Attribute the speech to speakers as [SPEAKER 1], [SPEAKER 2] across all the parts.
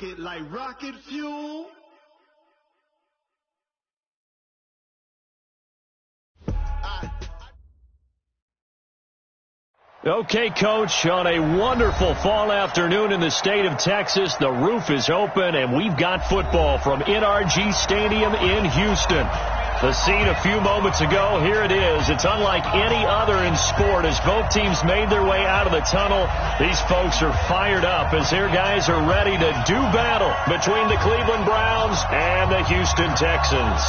[SPEAKER 1] it like rocket fuel.
[SPEAKER 2] Okay, Coach, on a wonderful fall afternoon in the state of Texas, the roof is open, and we've got football from NRG Stadium in Houston. The scene a few moments ago, here it is. It's unlike any other in sport as both teams made their way out of the tunnel. These folks are fired up as their guys are ready to do battle between the Cleveland Browns and the Houston Texans.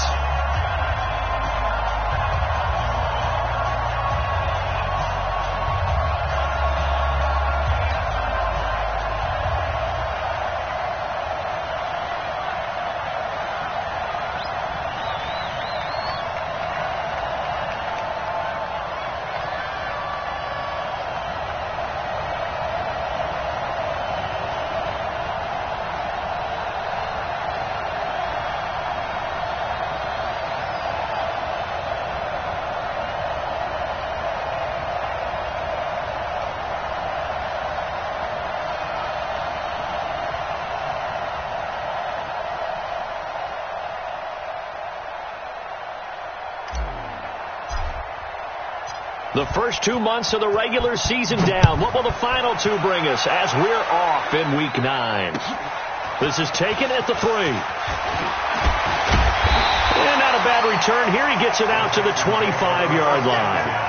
[SPEAKER 2] The first 2 months of the regular season down. What will the final two bring us as we're off in Week 9? This is taken at the 3. And not a bad return here. He gets it out to the 25-yard line.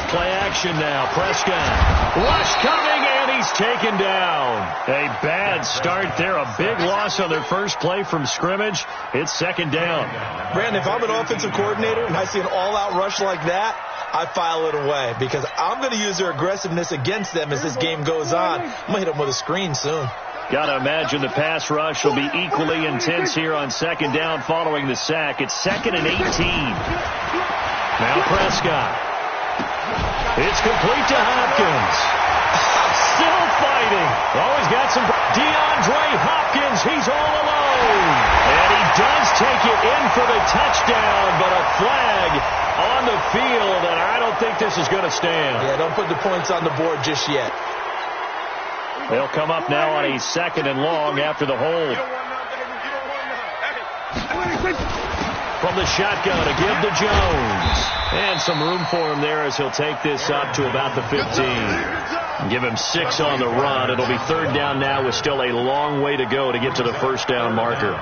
[SPEAKER 2] Play action now. Prescott. Rush coming, and he's taken down. A bad start there. A big loss on their first play from scrimmage. It's second down.
[SPEAKER 3] Brandon, if I'm an offensive coordinator and I see an all-out rush like that, I file it away because I'm going to use their aggressiveness against them as this game goes on. I'm going to hit them with a screen soon.
[SPEAKER 2] Got to imagine the pass rush will be equally intense here on second down following the sack. It's 2nd and 18. Now Prescott. It's complete to Hopkins. Still fighting. Always got some. DeAndre Hopkins, he's all alone. And he does take it in for the touchdown, but a flag on the field, and I don't think this is going to stand.
[SPEAKER 3] Yeah, don't put the points on the board just yet.
[SPEAKER 2] They'll come up now on a 2nd and long after the hold. From the shotgun to give to Jones. And some room for him there as he'll take this up to about the 15. Give him 6 on the run. It'll be 3rd down now with still a long way to go to get to the first down marker.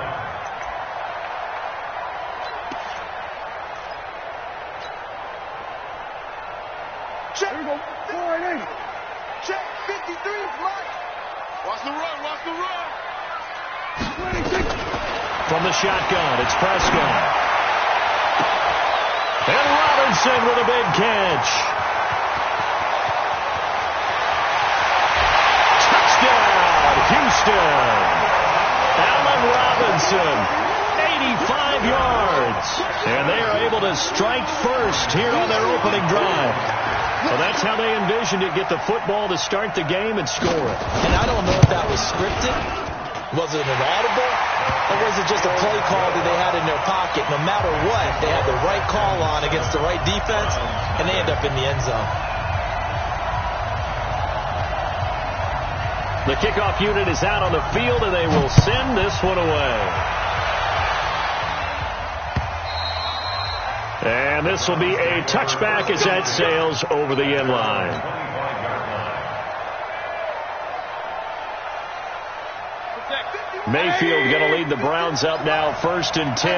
[SPEAKER 4] Check. Here we go. 4-8. Check. 53. Watch the run. Watch the run.
[SPEAKER 2] 26. From the shotgun, it's Prescott. And Robinson with a big catch. Touchdown, Houston. Allen Robinson, 85 yards. And they are able to strike first here on their opening drive. So that's how they envisioned it, get the football to start the game and score it.
[SPEAKER 3] And I don't know if that was scripted. Was it an audible? Or was it just a play call that they had in their pocket? No matter what, they had the right call on against the right defense, and they end up in the end zone.
[SPEAKER 2] The kickoff unit is out on the field, and they will send this one away. And this will be a touchback as that sails over the end line. Mayfield going to lead the Browns up now 1st and 10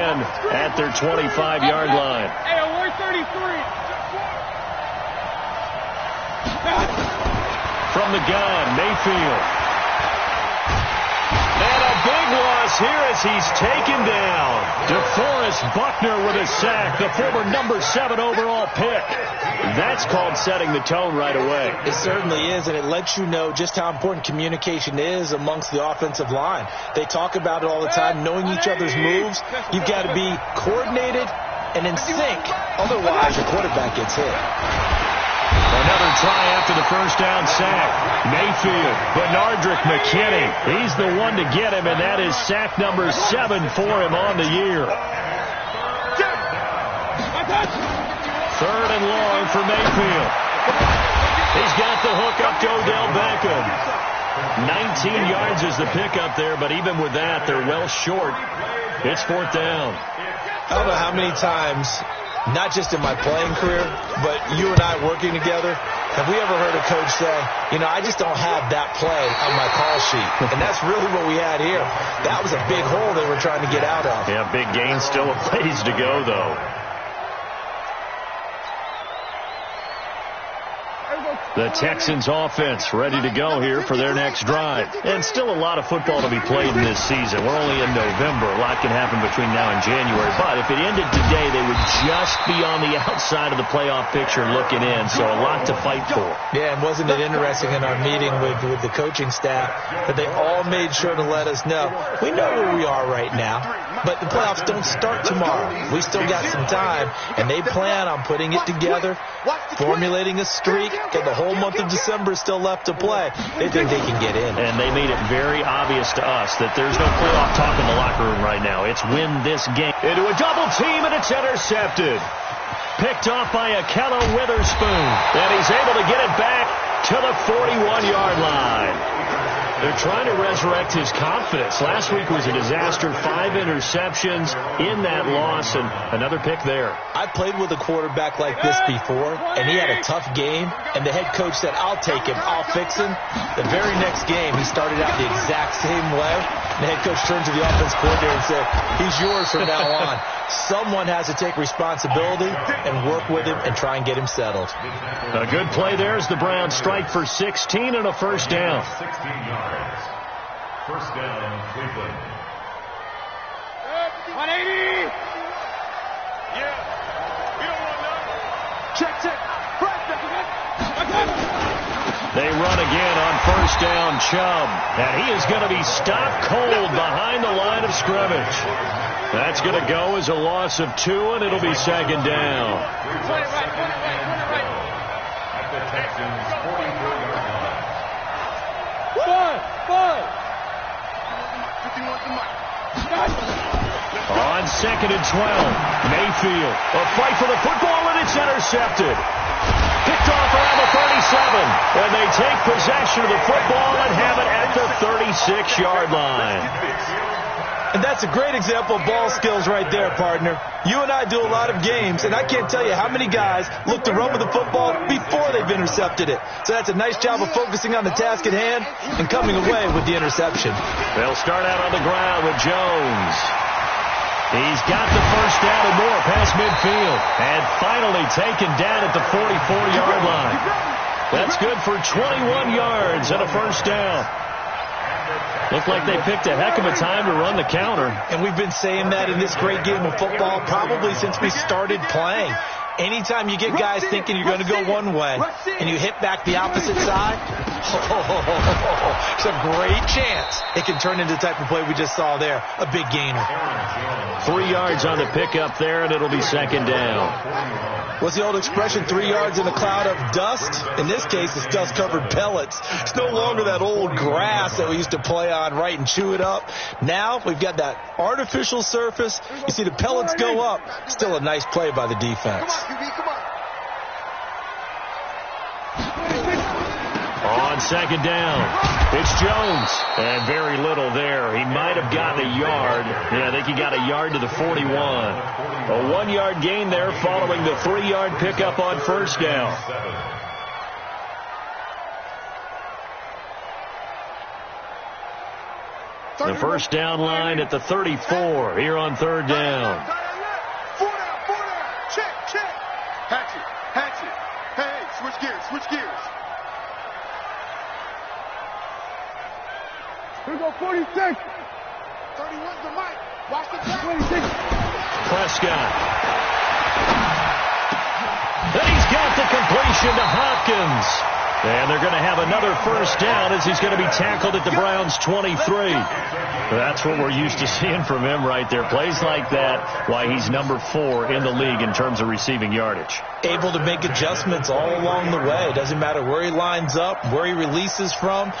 [SPEAKER 2] at their 25-yard line.
[SPEAKER 4] Hey, 133.
[SPEAKER 2] From the gun, Mayfield. And a big loss here as he's taken down. DeForest Buckner with a sack, the former number 7 overall pick. That's called setting the tone right away.
[SPEAKER 3] It certainly is, and it lets you know just how important communication is amongst the offensive line. They talk about it all the time, knowing each other's moves. You've got to be coordinated and in sync. Otherwise, your quarterback gets hit.
[SPEAKER 2] Another try after the first down sack. Mayfield, Benardrick McKinney. He's the one to get him, and that is sack number 7 for him on the year. 3rd and long for Mayfield. He's got the hook up to Odell Beckham. 19 yards is the pickup there, but even with that, they're well short. It's 4th down.
[SPEAKER 3] I don't know how many times, not just in my playing career, but you and I working together, have we ever heard a coach say, you know, I just don't have that play on my call sheet. And that's really what we had here. That was a big hole they were trying to get out of.
[SPEAKER 2] Yeah, big gain, still a ways to go, though. The Texans offense ready to go here for their next drive. And still a lot of football to be played in this season. We're only in November. A lot can happen between now and January. But if it ended today, they would just be on the outside of the playoff picture looking in. So a lot to fight for.
[SPEAKER 3] Yeah, and wasn't it interesting in our meeting with the coaching staff that they all made sure to let us know, we know where we are right now, but the playoffs don't start tomorrow. We still got some time, and they plan on putting it together, formulating a streak, and the whole month of December is still left to play. They think they can get in.
[SPEAKER 2] And they made it very obvious to us that there's no playoff talk in the locker room right now. It's win this game. Into a double team, and it's intercepted. Picked off by Akello Witherspoon. And he's able to get it back to the 41-yard line. They're trying to resurrect his confidence. Last week was a disaster. 5 interceptions in that loss, and another pick there.
[SPEAKER 3] I played with a quarterback like this before, and he had a tough game, and the head coach said, I'll take him, I'll fix him. The very next game, he started out the exact same way. The head coach turned to the offense coordinator and said, he's yours from now on. Someone has to take responsibility and work with him and try and get him settled.
[SPEAKER 2] A good play there as the Browns strike for 16 and a first down.
[SPEAKER 1] 16 yards. First down, Cleveland.
[SPEAKER 4] 180. Yeah. We don't want that. Check.
[SPEAKER 2] They run again on first down, Chubb. And he is going to be stopped cold behind the line of scrimmage. That's going to go as a loss of 2, and it'll be second down.
[SPEAKER 1] At the Texans' 44-yard line.
[SPEAKER 2] On 2nd and 12, Mayfield. A fight for the football, and it's intercepted. Picked off around the 37, and they take possession of the football and have it at the 36-yard line.
[SPEAKER 3] And that's a great example of ball skills right there, partner. You and I do a lot of games, and I can't tell you how many guys look to run with the football before they've intercepted it. So that's a nice job of focusing on the task at hand and coming away with the interception.
[SPEAKER 2] They'll start out on the ground with Jones. He's got the first down and more past midfield. And finally taken down at the 44-yard line. That's good for 21 yards and a first down. Looked like they picked a heck of a time to run the counter.
[SPEAKER 3] And we've been saying that in this great game of football probably since we started playing. Anytime you get guys thinking you're going to go one way and you hit back the opposite side, it's a great chance it can turn into the type of play we just saw there, a big gainer.
[SPEAKER 2] 3 yards on the pickup there, and it'll be second down.
[SPEAKER 3] What's the old expression, 3 yards in a cloud of dust? In this case, it's dust-covered pellets. It's no longer that old grass that we used to play on, right, and chew it up. Now we've got that artificial surface. You see the pellets go up. Still a nice play by the defense.
[SPEAKER 2] On second down, it's Jones. And very little there. He might have gotten a yard. Yeah, I think he got a yard to the 41. A 1-yard gain there following the 3-yard pickup on first down. The first down line at the 34 here on third down.
[SPEAKER 4] 4 down. Check. Hatchet. Hey, switch gears. Here we go, 46. 31's the mic. Watch the back. 26.
[SPEAKER 2] Prescott. And he's got the completion to Hopkins. And they're going to have another first down as he's going to be tackled at the Browns' 23. That's what we're used to seeing from him right there. Plays like that, why he's number 4 in the league in terms of receiving yardage.
[SPEAKER 3] Able to make adjustments all along the way. Doesn't matter where he lines up, where he releases from.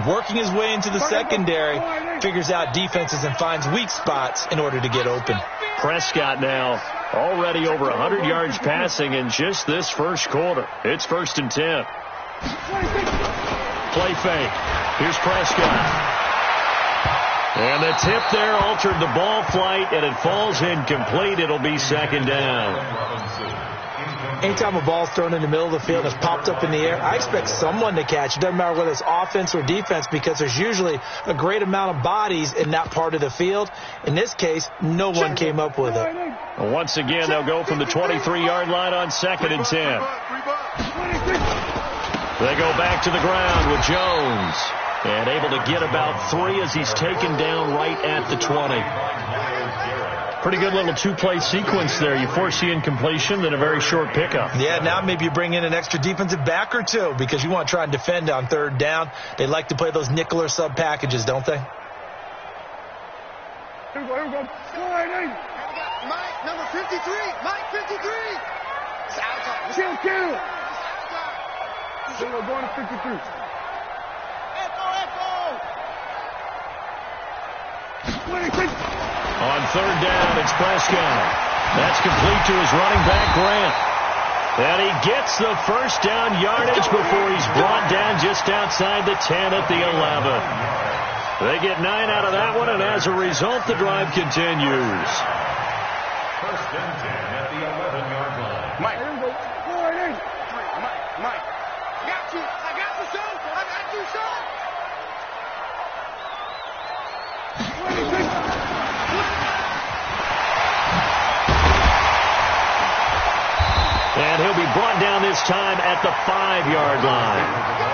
[SPEAKER 3] Working his way into the secondary, figures out defenses and finds weak spots in order to get open.
[SPEAKER 2] Prescott now already over 100 yards passing in just this first quarter. It's 1st and 10. Play fake. Here's Prescott. And the tip there altered the ball flight, and it falls incomplete. It'll be 2nd down.
[SPEAKER 3] Anytime a ball's thrown in the middle of the field and it's popped up in the air, I expect someone to catch it. Doesn't matter whether it's offense or defense, because there's usually a great amount of bodies in that part of the field. In this case, no one came up with it.
[SPEAKER 2] Well, once again, they'll go from the 23-yard line on 2nd and 10. They go back to the ground with Jones. And able to get about 3 as he's taken down right at the 20. Pretty good little 2-play sequence there. You force the incompletion, then a very short pickup.
[SPEAKER 3] Yeah, now maybe you bring in an extra defensive back or 2 because you want to try and defend on 3rd down. They like to play those nickel or sub packages, don't they?
[SPEAKER 4] Here we go. Mike, number 53. Mike, 53. It's outside. Kill. Here we go, going to 53.
[SPEAKER 2] On 3rd down, it's Prescott. That's complete to his running back, Grant. And he gets the first down yardage before he's brought down just outside the 10 at the 11. They get 9 out of that one, and as a result, the drive continues.
[SPEAKER 1] 1st and 10 at the 11-yard line.
[SPEAKER 4] Mike. Mike. I got you, son.
[SPEAKER 2] And he'll be brought down this time at the 5-yard line.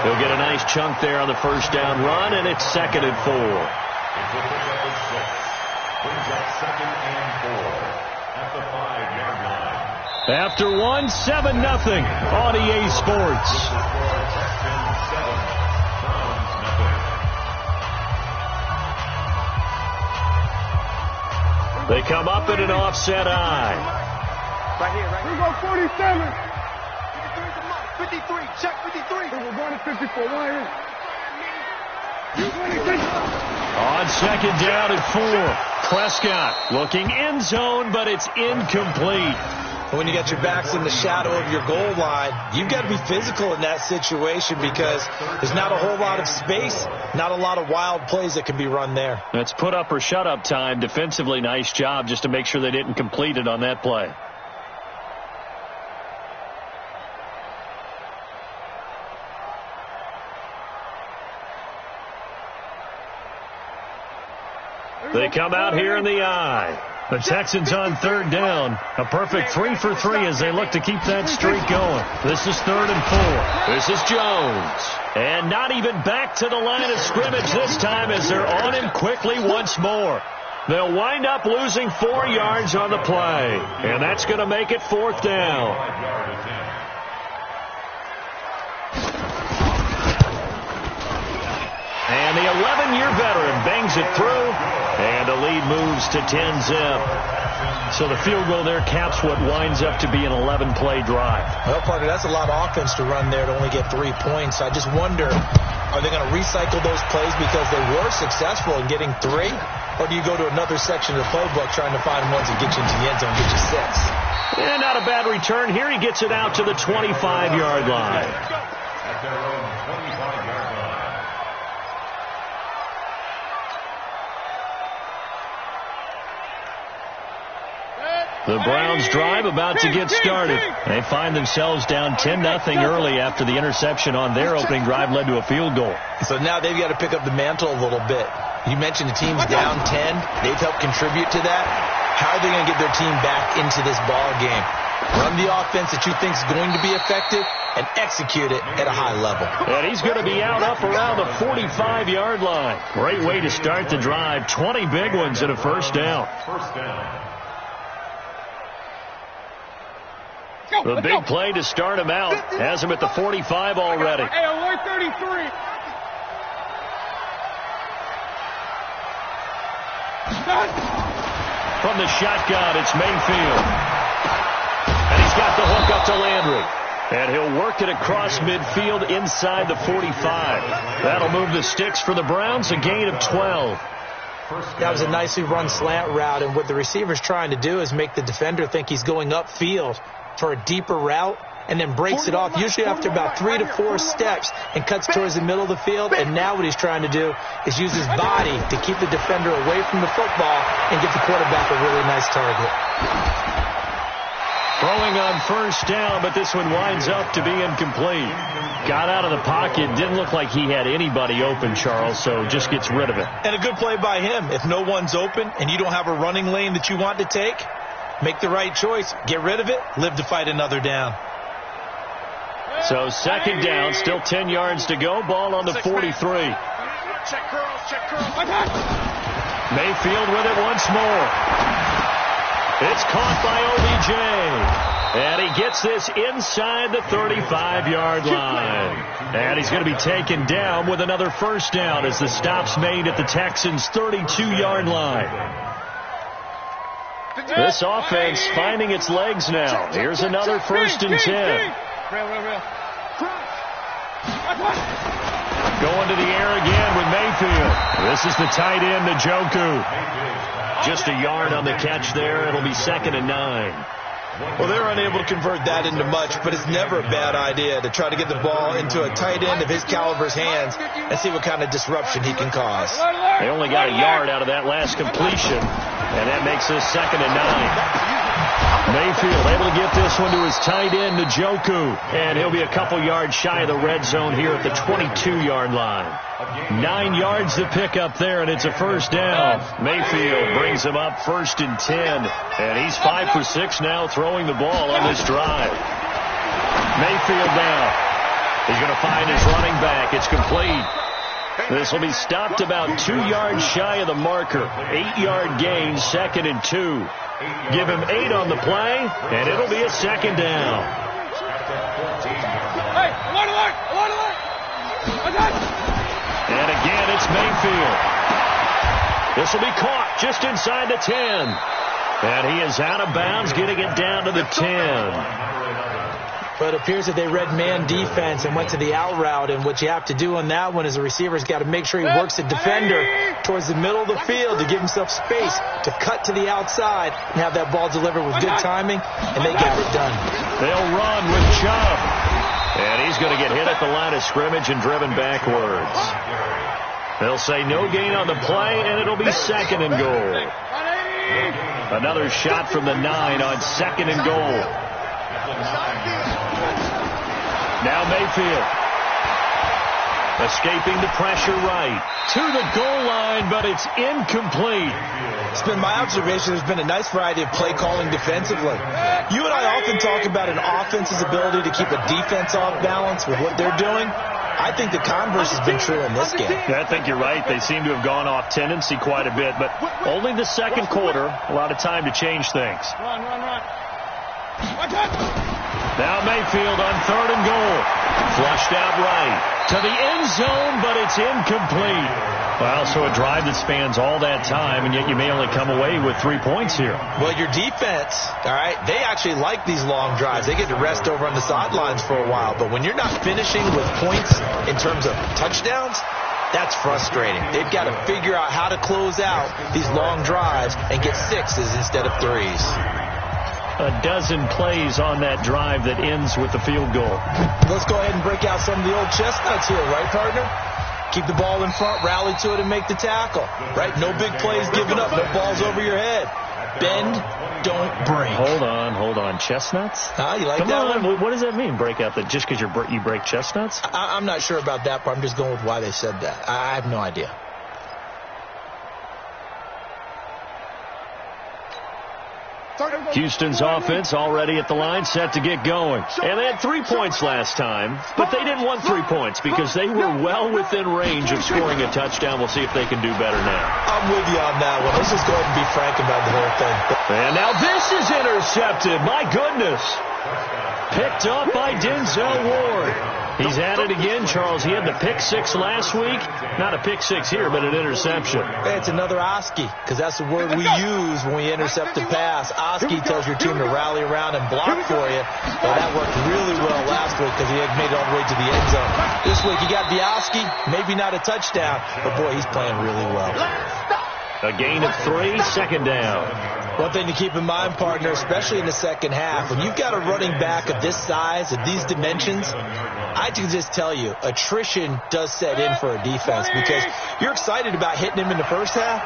[SPEAKER 2] He'll get a nice chunk there on the first down run, and it's 2nd and 4.
[SPEAKER 1] It's a pickup of 6. Brings up 2nd and 4 at the 5-yard line.
[SPEAKER 2] After 1, 7-0 on EA Sports. They come up in an offset eye.
[SPEAKER 4] Right here. We go 47. 53. Check 53. We're going to 54.
[SPEAKER 2] On 2nd down at 4. Prescott looking end zone, but it's incomplete.
[SPEAKER 3] When you got your backs in the shadow of your goal line, you've got to be physical in that situation because there's not a whole lot of space, not a lot of wild plays that can be run there.
[SPEAKER 2] That's put up or shut up time. Defensively, nice job just to make sure they didn't complete it on that play. They come out here in the eye. The Texans on 3rd down. A perfect 3 for 3 as they look to keep that streak going. This is 3rd and 4. This is Jones. And not even back to the line of scrimmage this time as they're on him quickly once more. They'll wind up losing 4 yards on the play. And that's going to make it 4th down. And the 11-year veteran bangs it through, and the lead moves to 10-zip. So the field goal there caps what winds up to be an 11-play drive.
[SPEAKER 3] Well, partner, that's a lot of offense to run there to only get 3 points. I just wonder, are they going to recycle those plays because they were successful in getting 3? Or do you go to another section of the playbook trying to find ones that get you into the end zone and get you 6?
[SPEAKER 2] And not a bad return here. He gets it out to the 25-yard line.
[SPEAKER 1] At their own 25-yard line.
[SPEAKER 2] The Browns drive about to get started. They find themselves down 10-0 early after the interception on their opening drive led to a field goal.
[SPEAKER 3] So now they've got to pick up the mantle a little bit. You mentioned the team's down 10. They've helped contribute to that. How are they going to get their team back into this ball game? Run the offense that you think is going to be effective and execute it at a high level.
[SPEAKER 2] And he's going to be out up around the 45-yard line. Great way to start the drive. 20 big ones and a first down.
[SPEAKER 1] First down.
[SPEAKER 2] The big play to start him out has him at the 45 already.
[SPEAKER 4] Hey, 133.
[SPEAKER 2] From the shotgun, it's Mayfield. And he's got the hook up to Landry. And he'll work it across midfield inside the 45. That'll move the sticks for the Browns, a gain of 12.
[SPEAKER 3] That was a nicely run slant route, and what the receiver's trying to do is make the defender think he's going upfield for a deeper route, and then breaks it off, usually after about 3 to 4 steps, and cuts towards the middle of the field. And now what he's trying to do is use his body to keep the defender away from the football and give the quarterback a really nice target.
[SPEAKER 2] Throwing on first down, but this one winds up to be incomplete. Got out of the pocket. Didn't look like he had anybody open, Charles, so just gets rid of it.
[SPEAKER 3] And a good play by him. If no one's open and you don't have a running lane that you want to take, make the right choice. Get rid of it. Live to fight another down.
[SPEAKER 2] So second down, still 10 yards to go. Ball on the 43.
[SPEAKER 4] Check curls, check curls.
[SPEAKER 2] Mayfield with it once more. It's caught by OBJ. And he gets this inside the 35-yard line. And he's going to be taken down with another first down as the stop's made at the Texans' 32-yard line. This offense finding its legs now. Here's another first and 10. Going to the air again with Mayfield. This is the tight end, Njoku. Just a yard on the catch there. It'll be second and 9.
[SPEAKER 3] Well, they're unable to convert that into much, but it's never a bad idea to try to get the ball into a tight end of his caliber's hands and see what kind of disruption he can cause.
[SPEAKER 2] They only got a yard out of that last completion, and that makes this second and 9. Mayfield able to get this one to his tight end, Njoku, and he'll be a couple yards shy of the red zone here at the 22-yard line. 9 yards to pick up there, and it's a first down. Mayfield brings him up first and 10, and he's 5 for 6 now throwing the ball on this drive. Mayfield now. He's going to find his running back. It's complete. This will be stopped about 2 yards shy of the marker. 8-yard gain, second and 2. Give him 8 on the play, and it'll be a second down. And again, it's Mayfield. This will be caught just inside the 10. And he is out of bounds, getting it down to the 10.
[SPEAKER 3] But it appears that they read man defense and went to the out route. And what you have to do on that one is the receiver's got to make sure he works the defender towards the middle of the field to give himself space to cut to the outside and have that ball delivered with good timing, and they got it done.
[SPEAKER 2] They'll run with Chubb. And he's going to get hit at the line of scrimmage and driven backwards. They'll say no gain on the play, and it'll be second and goal. Another shot from the 9 on second and goal. Now Mayfield. Escaping the pressure right. To the goal line, but it's incomplete.
[SPEAKER 3] It's been my observation there's been a nice variety of play calling defensively. You and I often talk about an offense's ability to keep a defense off balance with what they're doing. I think the converse has been true in this game.
[SPEAKER 2] Yeah, I think you're right. They seem to have gone off tendency quite a bit, but only the second quarter. A lot of time to change things. Now Mayfield on third and goal. Flushed out right to the end zone, but it's incomplete. Well, so a drive that spans all that time, and yet you may only come away with 3 points here.
[SPEAKER 3] Well, your defense, all right, they actually like these long drives. They get to rest over on the sidelines for a while. But when you're not finishing with points in terms of touchdowns, that's frustrating. They've got to figure out how to close out these long drives and get 6s instead of 3s.
[SPEAKER 2] A dozen plays on that drive that ends with the field goal.
[SPEAKER 3] Let's go ahead and break out some of the old chestnuts here, right, partner? Keep the ball in front, rally to it, and make the tackle, right? No big plays given up, no balls over your head. Bend, don't break.
[SPEAKER 2] Hold on. Chestnuts?
[SPEAKER 3] You like
[SPEAKER 2] Come
[SPEAKER 3] that
[SPEAKER 2] on.
[SPEAKER 3] one?
[SPEAKER 2] What does that mean, break out? That just because you break chestnuts?
[SPEAKER 3] I'm not sure about that, but I'm just going with why they said that. I have no idea.
[SPEAKER 2] Houston's offense already at the line, set to get going. And they had 3 points last time, but they didn't want 3 points because they were well within range of scoring a touchdown. We'll see if they can do better now.
[SPEAKER 3] I'm with you on that one. Let's just go ahead and be frank about the whole thing.
[SPEAKER 2] And now this is intercepted. My goodness. Picked up by Denzel Ward. He's at it again, Charles. He had the pick six last week. Not a pick six here, but an interception.
[SPEAKER 3] It's another Oski, because that's the word we use when we intercept a pass. Oski tells your team to rally around and block for you. Well, that worked really well last week because he had made it all the way to the end zone. This week you got the Oski, maybe not a touchdown, but boy, he's playing really well.
[SPEAKER 2] A gain of 3, second down.
[SPEAKER 3] One thing to keep in mind, partner, especially in the second half, when you've got a running back of this size, of these dimensions, I can just tell you, attrition does set in for a defense because you're excited about hitting him in the first half,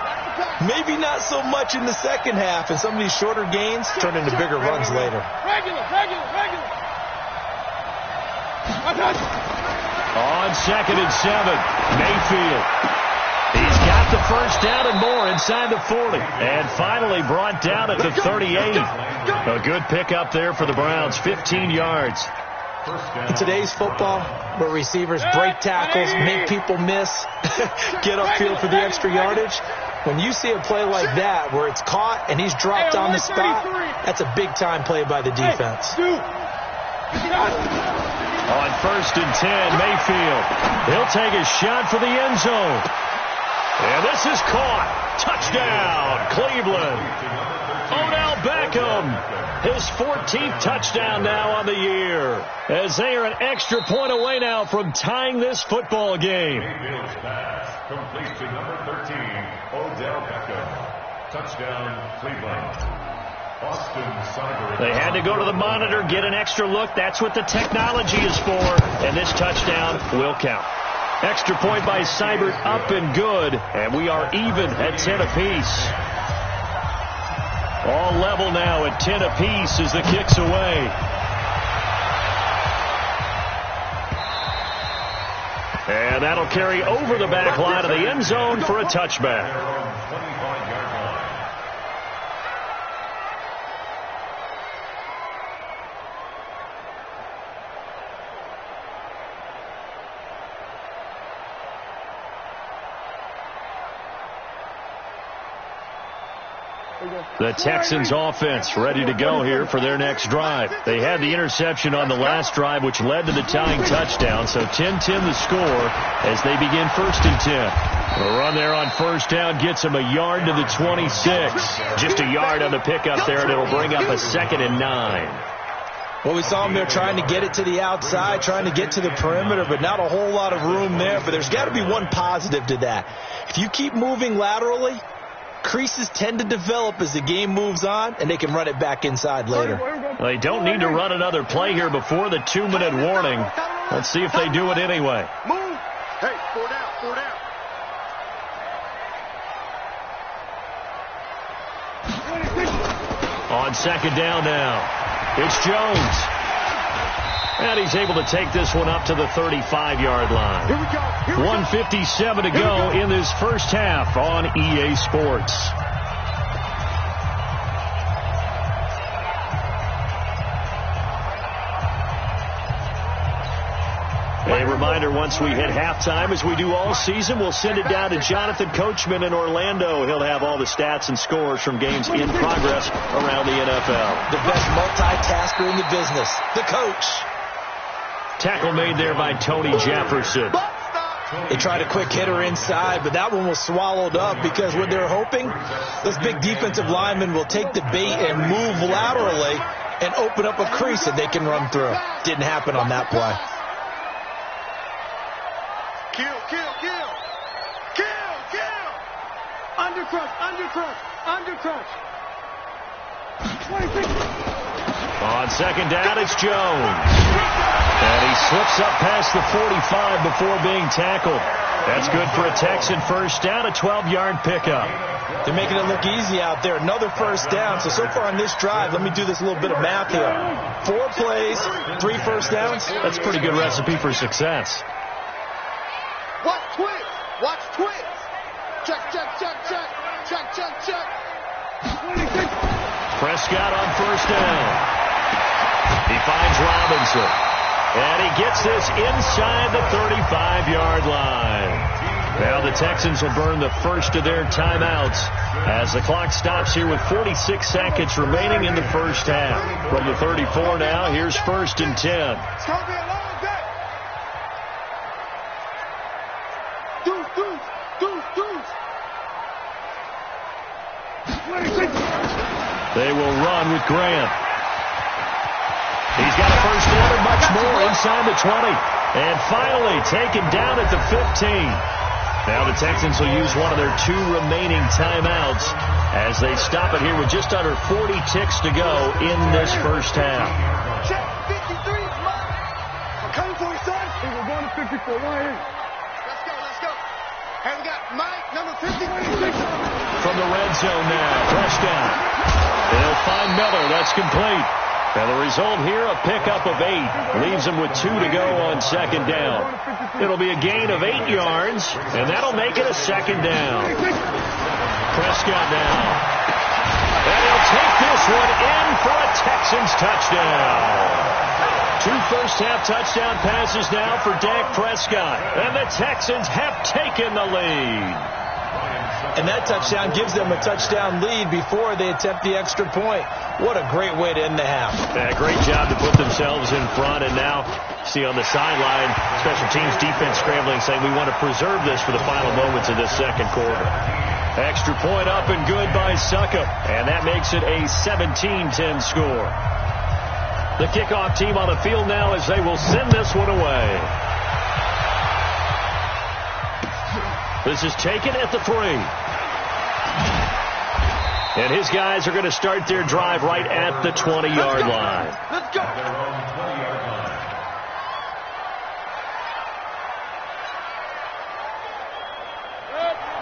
[SPEAKER 3] maybe not so much in the second half, and some of these shorter gains turn into bigger runs later.
[SPEAKER 2] On 2nd and 7, Mayfield. He's got the first down and more inside the 40. And finally brought down at the 38. A good pickup there for the Browns, 15 yards.
[SPEAKER 3] In today's football, where receivers break tackles, make people miss, get upfield for the extra yardage, when you see a play like that where it's caught and he's dropped on the spot, that's a big-time play by the defense.
[SPEAKER 2] On 1st and 10, Mayfield. He'll take a shot for the end zone. And this is caught. Touchdown, Cleveland. Odell Beckham, his 14th touchdown now on the year, as they are an extra point away now from tying this football game.
[SPEAKER 1] Mayfield's pass complete to number 13, Odell Beckham. Touchdown, Cleveland.
[SPEAKER 2] They had to go to the monitor, get an extra look. That's what the technology is for. And this touchdown will count. Extra point by Seibert, up and good. And we are even at 10 apiece. All level now at 10 apiece as the kick's away. And that'll carry over the back line of the end zone for a touchback. The Texans offense ready to go here for their next drive. They had the interception on the last drive, which led to the tying touchdown. So 10-10 the score as they begin 1st and 10. The run there on first down gets them a yard to the 26. Just a yard on the pickup there, and it'll bring up a 2nd and 9.
[SPEAKER 3] Well, we saw them there trying to get it to the outside, trying to get to the perimeter, but not a whole lot of room there. But there's got to be one positive to that. If you keep moving laterally, creases tend to develop as the game moves on, and they can run it back inside later.
[SPEAKER 2] Well, they don't need to run another play here before the 2-minute warning. Let's see if they do it anyway.
[SPEAKER 4] Move. Hey, 4 down, 4 down.
[SPEAKER 2] On 2nd down now, it's Jones. And he's able to take this one up to the 35-yard line. 1:57 to go in this first half on EA Sports. A reminder, once we hit halftime, as we do all season, we'll send it down to Jonathan Coachman in Orlando. He'll have all the stats and scores from games in progress around the NFL.
[SPEAKER 3] The best multitasker in the business, the coach.
[SPEAKER 2] Tackle made there by Tony Jefferson.
[SPEAKER 3] They tried a quick hitter inside, but that one was swallowed up because what they're hoping, those big defensive linemen will take the bait and move laterally and open up a crease that they can run through. Didn't happen on that play.
[SPEAKER 4] Kill, kill, kill. Kill, kill. Undercrush, undercrush, undercrush. 26.
[SPEAKER 2] On 2nd down, it's Jones. And he slips up past the 45 before being tackled. That's good for a Texan first down, a 12-yard pickup.
[SPEAKER 3] They're making it look easy out there. Another first down. So far on this drive, let me do this little bit of math here. 4 plays, 3 first downs.
[SPEAKER 2] That's a pretty good recipe for success.
[SPEAKER 4] Watch twins. Watch twins. Check, check, check, check. Check, check, check. 26.
[SPEAKER 2] Prescott on first down. He finds Robinson. And he gets this inside the 35-yard line. Now the Texans will burn the first of their timeouts as the clock stops here with 46 seconds remaining in the first half. From the 34 now, here's 1st and 10.
[SPEAKER 4] It's going to be a long day. Deuce.
[SPEAKER 2] They will run with Grant. He's got a first down and much more inside the 20. And finally taken down at the 15. Now the Texans will use one of their 2 remaining timeouts as they stop it here with just under 40 ticks to go in this first half.
[SPEAKER 4] Check 53, Mike. I'm coming for you, son. Hey, we're going to 54. Let's go. Hey, we got Mike, number 50.
[SPEAKER 2] From the red zone now, Prescott. They'll find Miller. That's complete. And the result here, a pickup of 8. Leaves them with 2 to go on second down. It'll be a gain of 8 yards, and that'll make it a second down. Prescott now. And he'll take this one in for a Texans touchdown. 2 first-half touchdown passes now for Dak Prescott. And the Texans have taken the lead.
[SPEAKER 3] And that touchdown gives them a touchdown lead before they attempt the extra point. What a great way to end the half.
[SPEAKER 2] Yeah, great job to put themselves in front. And now, see on the sideline, special teams defense scrambling, saying we want to preserve this for the final moments of this second quarter. Extra point up and good by Suckup. And that makes it a 17-10 score. The kickoff team on the field now as they will send this one away. This is taken at the 3. And his guys are going to start their drive right at the 20-yard line.
[SPEAKER 4] Let's go.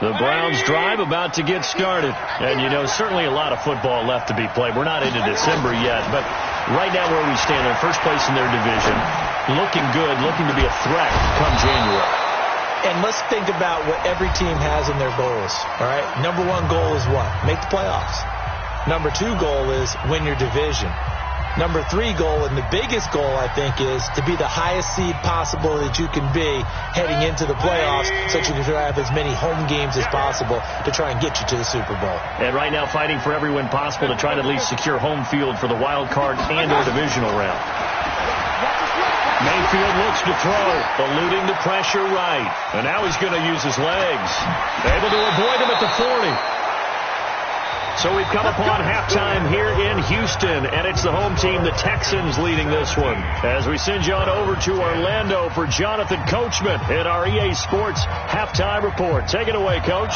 [SPEAKER 2] The Browns drive about to get started. And, you know, certainly a lot of football left to be played. We're not into December yet, but right now where we stand, in first place in their division, looking good, looking to be a threat come January.
[SPEAKER 3] And let's think about what every team has in their goals, all right? Number 1 goal is what? Make the playoffs. Number 2 goal is win your division. Number 3 goal, and the biggest goal, I think, is to be the highest seed possible that you can be heading into the playoffs so that you can have as many home games as possible to try and get you to the Super Bowl.
[SPEAKER 2] And right now fighting for every win possible to try to at least secure home field for the wild card and or divisional round. Mayfield looks to throw, eluding the pressure right. And now he's going to use his legs. Able to avoid him at the 40. So we've come upon halftime here in Houston, and it's the home team, the Texans, leading this one. As we send you on over to Orlando for Jonathan Coachman in our EA Sports halftime report. Take it away, Coach.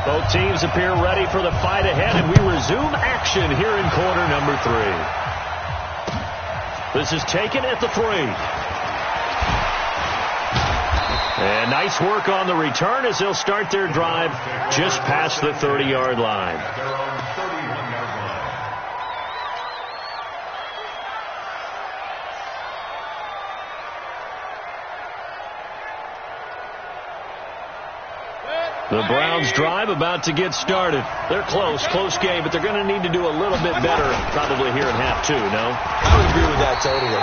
[SPEAKER 2] Both teams appear ready for the fight ahead, and we resume action here in quarter number 3. This is taken at the 3. And nice work on the return as they'll start their drive just past the 30-yard line. The Browns drive about to get started. They're close game, but they're going to need to do a little bit better probably here in half 2, no?
[SPEAKER 3] I would agree with that totally.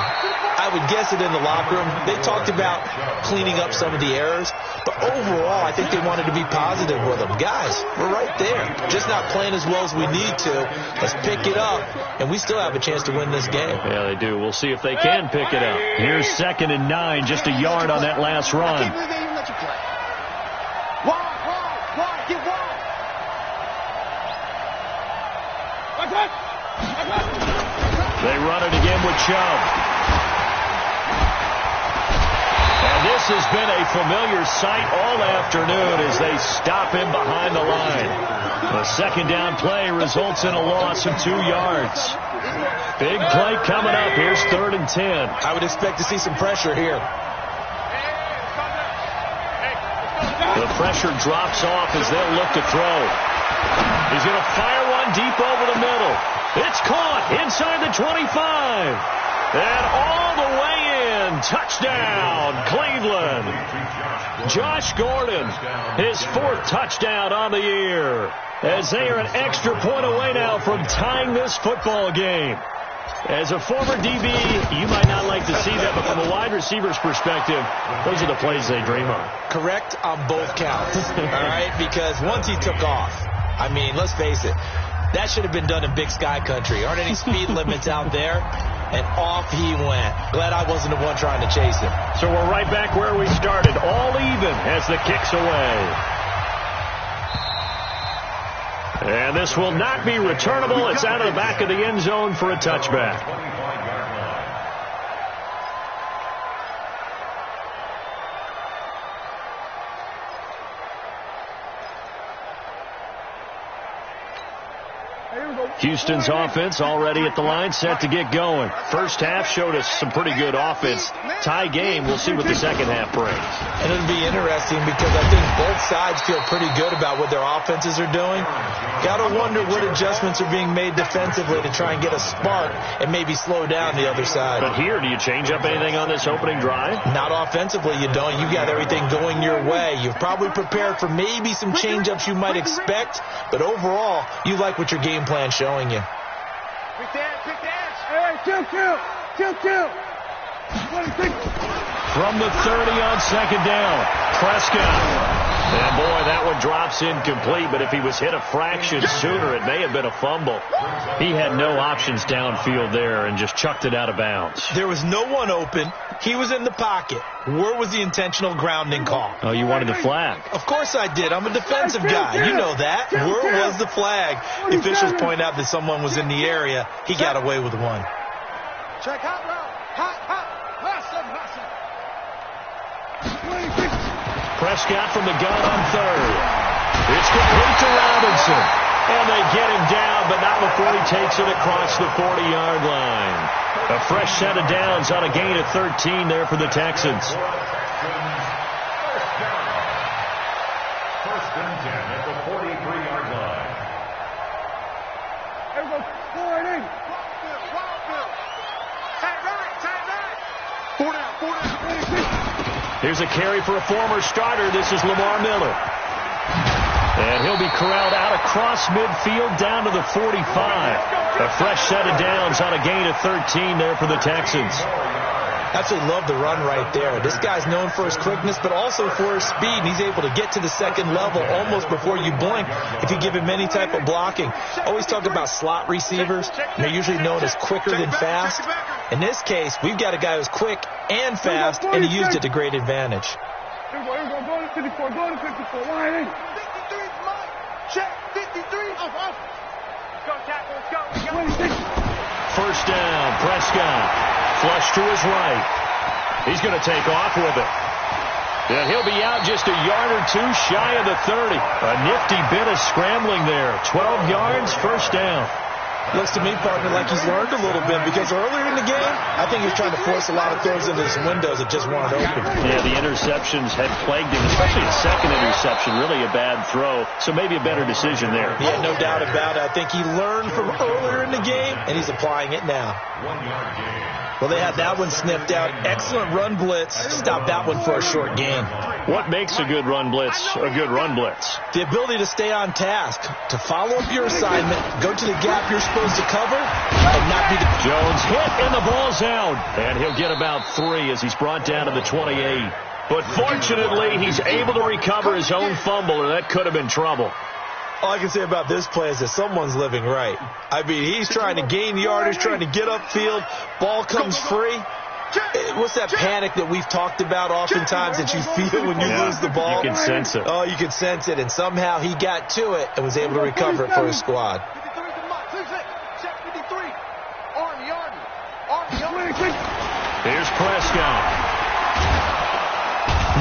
[SPEAKER 3] I would guess it in the locker room. They talked about cleaning up some of the errors, but overall I think they wanted to be positive with them. Guys, we're right there. Just not playing as well as we need to. Let's pick it up, and we still have a chance to win this game.
[SPEAKER 2] Yeah, they do. We'll see if they can pick it up. Here's 2nd and 9, just a yard on that last run. They run it again with Chubb. And this has been a familiar sight all afternoon as they stop him behind the line. The second down play results in a loss of 2 yards. Big play coming up. Here's 3rd and 10.
[SPEAKER 3] I would expect to see some pressure here.
[SPEAKER 2] The pressure drops off as they'll look to throw. He's going to fire one deep over the middle. It's caught inside the 25. And all the way in. Touchdown, Cleveland. Josh Gordon, his 4th touchdown on the year. As they are an extra point away now from tying this football game. As a former DB, you might not like to see that, but from a wide receiver's perspective, those are the plays they dream of.
[SPEAKER 3] Correct on both counts, all right? Because once he took off, I mean, let's face it, that should have been done in Big Sky country. Aren't any speed limits out there? And off he went. Glad I wasn't the one trying to chase him.
[SPEAKER 2] So we're right back where we started, all even as the kick's away. And this will not be returnable. It's out of the back of the end zone for a touchback. Houston's offense already at the line, set to get going. First half showed us some pretty good offense. Tie game, we'll see what the second half brings.
[SPEAKER 3] And it'll be interesting because I think both sides feel pretty good about what their offenses are doing. Got to wonder what adjustments are being made defensively to try and get a spark and maybe slow down the other side.
[SPEAKER 2] But here, do you change up anything on this opening drive?
[SPEAKER 3] Not offensively, you don't. You got everything going your way. You've probably prepared for maybe some change-ups you might expect, but overall, you like what your game plan showing you.
[SPEAKER 4] Quick dash. Hey, chill.
[SPEAKER 2] From the 30 on second down, Prescott. And boy, that one drops incomplete, but if he was hit a fraction sooner, it may have been a fumble. He had no options downfield there and just chucked it out of bounds.
[SPEAKER 3] There was no one open. He was in the pocket. Where was the intentional grounding call?
[SPEAKER 2] Oh, you wanted the flag.
[SPEAKER 3] Of course I did. I'm a defensive guy. You know that. Where was the flag? The officials point out that someone was in the area. He got away with one.
[SPEAKER 4] Check hot route. Hot.
[SPEAKER 2] Prescott from the gun on third. It's complete to Robinson. And they get him down, but not before he takes it across the 40-yard line. A fresh set of downs on a gain of 13 there for the Texans.
[SPEAKER 1] First and 10 at the 43-yard line.
[SPEAKER 4] There we go. Forward in. Wild. Tight right. 4 down.
[SPEAKER 2] Here's a carry for a former starter. This is Lamar Miller. And he'll be corralled out across midfield down to the 45. A fresh set of downs on a gain of 13 there for the Texans.
[SPEAKER 3] Absolutely love the run right there. This guy's known for his quickness, but also for his speed. He's able to get to the second level almost before you blink if you give him any type of blocking. Always talk about slot receivers, and they're usually known as quicker than fast. In this case, we've got a guy who's quick and fast, and he used it to great advantage.
[SPEAKER 4] Here we go. Go to 54. Line in. 53, Mike. Check. 53. Off. Let's go. 26.
[SPEAKER 2] First down, Prescott. Flush to his right. He's going to take off with it. And he'll be out just a yard or two shy of the 30. A nifty bit of scrambling there. 12 yards, first down.
[SPEAKER 3] Looks to me, partner, like he's learned a little bit because earlier in the game, I think he was trying to force a lot of throws into some windows that just weren't open.
[SPEAKER 2] Yeah, the interceptions had plagued him, especially the second interception. Really a bad throw, so maybe a better decision there.
[SPEAKER 3] Yeah, no doubt about it. I think he learned from earlier in the game, and he's applying it now.
[SPEAKER 1] 1 yard gain.
[SPEAKER 3] Well, they had that one sniffed out. Excellent run blitz. Stop that one for a short gain.
[SPEAKER 2] What makes a good run blitz a good run blitz?
[SPEAKER 3] The ability to stay on task, to follow up your assignment, go to the gap you're supposed to cover, and not be the...
[SPEAKER 2] Jones hit, and the ball's out. And he'll get about 3 as he's brought down to the 28. But fortunately, he's able to recover his own fumble, or that could have been trouble.
[SPEAKER 3] All I can say about this play is that someone's living right. I mean, he's trying to gain yardage, trying to get upfield. Ball comes free. What's that panic that we've talked about oftentimes that you feel when you lose the ball?
[SPEAKER 2] You can sense it.
[SPEAKER 3] Oh, you can sense it. And somehow he got to it and was able to recover it for his squad.
[SPEAKER 4] 53. Army.
[SPEAKER 2] Here's Prescott.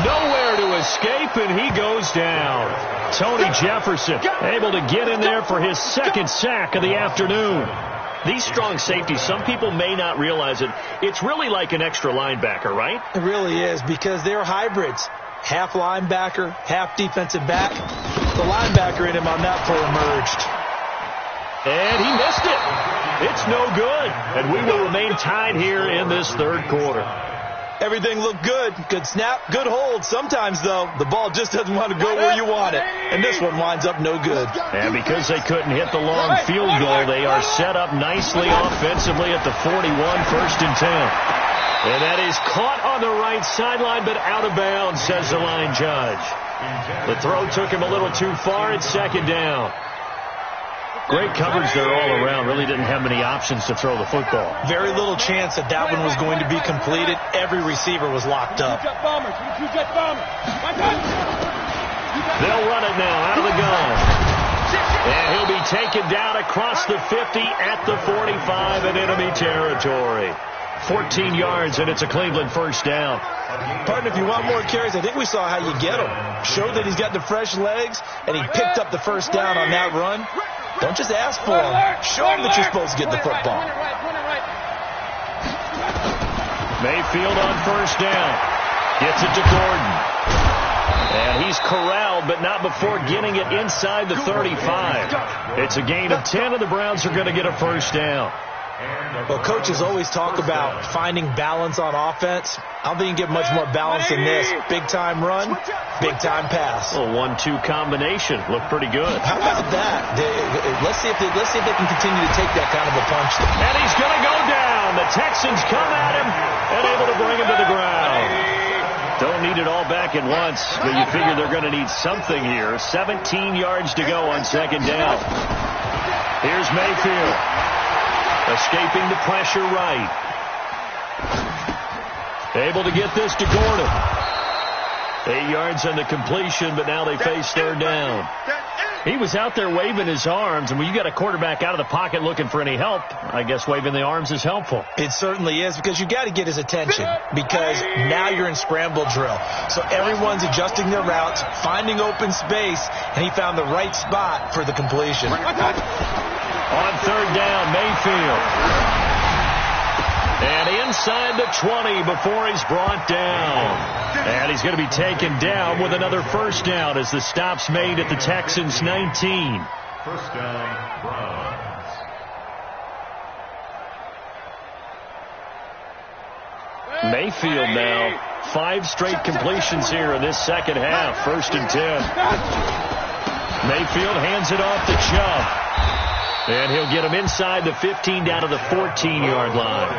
[SPEAKER 2] Nowhere to escape, and he goes down. Tony Jefferson able to get in there for his second sack of the afternoon. These strong safeties, some people may not realize it. It's really like an extra linebacker, right?
[SPEAKER 3] It really is because they're hybrids. Half linebacker, half defensive back. The linebacker in him on that play emerged.
[SPEAKER 2] And he missed it. It's no good. And we will remain tied here in this third quarter.
[SPEAKER 3] Everything looked good. Good snap, good hold. Sometimes, though, the ball just doesn't want to go where you want it. And this one winds up no good.
[SPEAKER 2] And because they couldn't hit the long field goal, they are set up nicely offensively at the 41, 1st and 10. And that is caught on the right sideline, but out of bounds, says the line judge. The throw took him a little too far. It's 2nd down. Great coverage there all around. Really didn't have many options to throw the football.
[SPEAKER 3] Very little chance that that one was going to be completed. Every receiver was locked up.
[SPEAKER 2] They'll run it now out of the gun. And he'll be taken down across the 50 at the 45 in enemy territory. 14 yards, and it's a Cleveland 1st down.
[SPEAKER 3] Partner, if you want more carries, I think we saw how you get him. Showed that he's got the fresh legs, and he picked up the 1st down on that run. Don't just ask for him. Show him that you're supposed to get the football.
[SPEAKER 2] Mayfield on 1st down. Gets it to Gordon. And he's corralled, but not before getting it inside the 35. It's a gain of 10, and the Browns are going to get a 1st down.
[SPEAKER 3] Well, coaches always talk about finding balance on offense. I don't think you can get much more balance than this. Big-time run, big-time pass.
[SPEAKER 2] A 1-2 combination. Looked pretty good.
[SPEAKER 3] How about that? Let's see if they can continue to take that kind of a punch.
[SPEAKER 2] And he's going to go down. The Texans come at him and able to bring him to the ground. Don't need it all back at once, but you figure they're going to need something here. 17 yards to go on 2nd down. Here's Mayfield. Escaping the pressure right. Able to get this to Gordon. 8 yards on the completion, but now they face 3rd down. He was out there waving his arms, and when you got a quarterback out of the pocket looking for any help, I guess waving the arms is helpful.
[SPEAKER 3] It certainly is, because you got to get his attention, because now you're in scramble drill. So everyone's adjusting their routes, finding open space, and he found the right spot for the completion.
[SPEAKER 2] On 3rd down, Mayfield. And inside the 20 before he's brought down. And he's going to be taken down with another 1st down as the stop's made at the Texans' 19.
[SPEAKER 1] 1st down, Browns.
[SPEAKER 2] Mayfield now. 5 straight completions here in this 2nd half. 1st and 10. Mayfield hands it off to Chubb. And he'll get him inside the 15 down to the 14-yard line.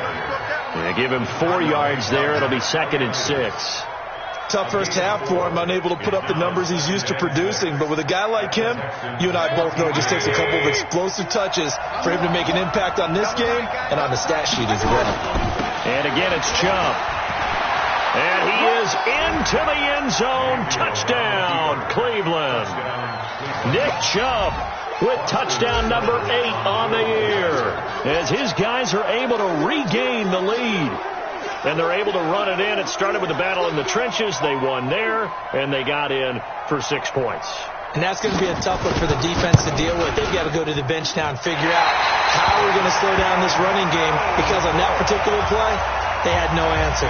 [SPEAKER 2] And give him 4 yards there. It'll be 2nd and 6.
[SPEAKER 3] Tough first half for him, unable to put up the numbers he's used to producing. But with a guy like him, you and I both know it just takes a couple of explosive touches for him to make an impact on this game and on the stat sheet as well.
[SPEAKER 2] And again, it's Chubb. And he is into the end zone. Touchdown, Cleveland. Nick Chubb with touchdown number 8 on the year, as his guys are able to regain the lead. And they're able to run it in. It started with a battle in the trenches. They won there, and they got in for 6 points.
[SPEAKER 3] And that's going to be a tough one for the defense to deal with. They've got to go to the bench now and figure out how we're going to slow down this running game, because on that particular play, they had no answer.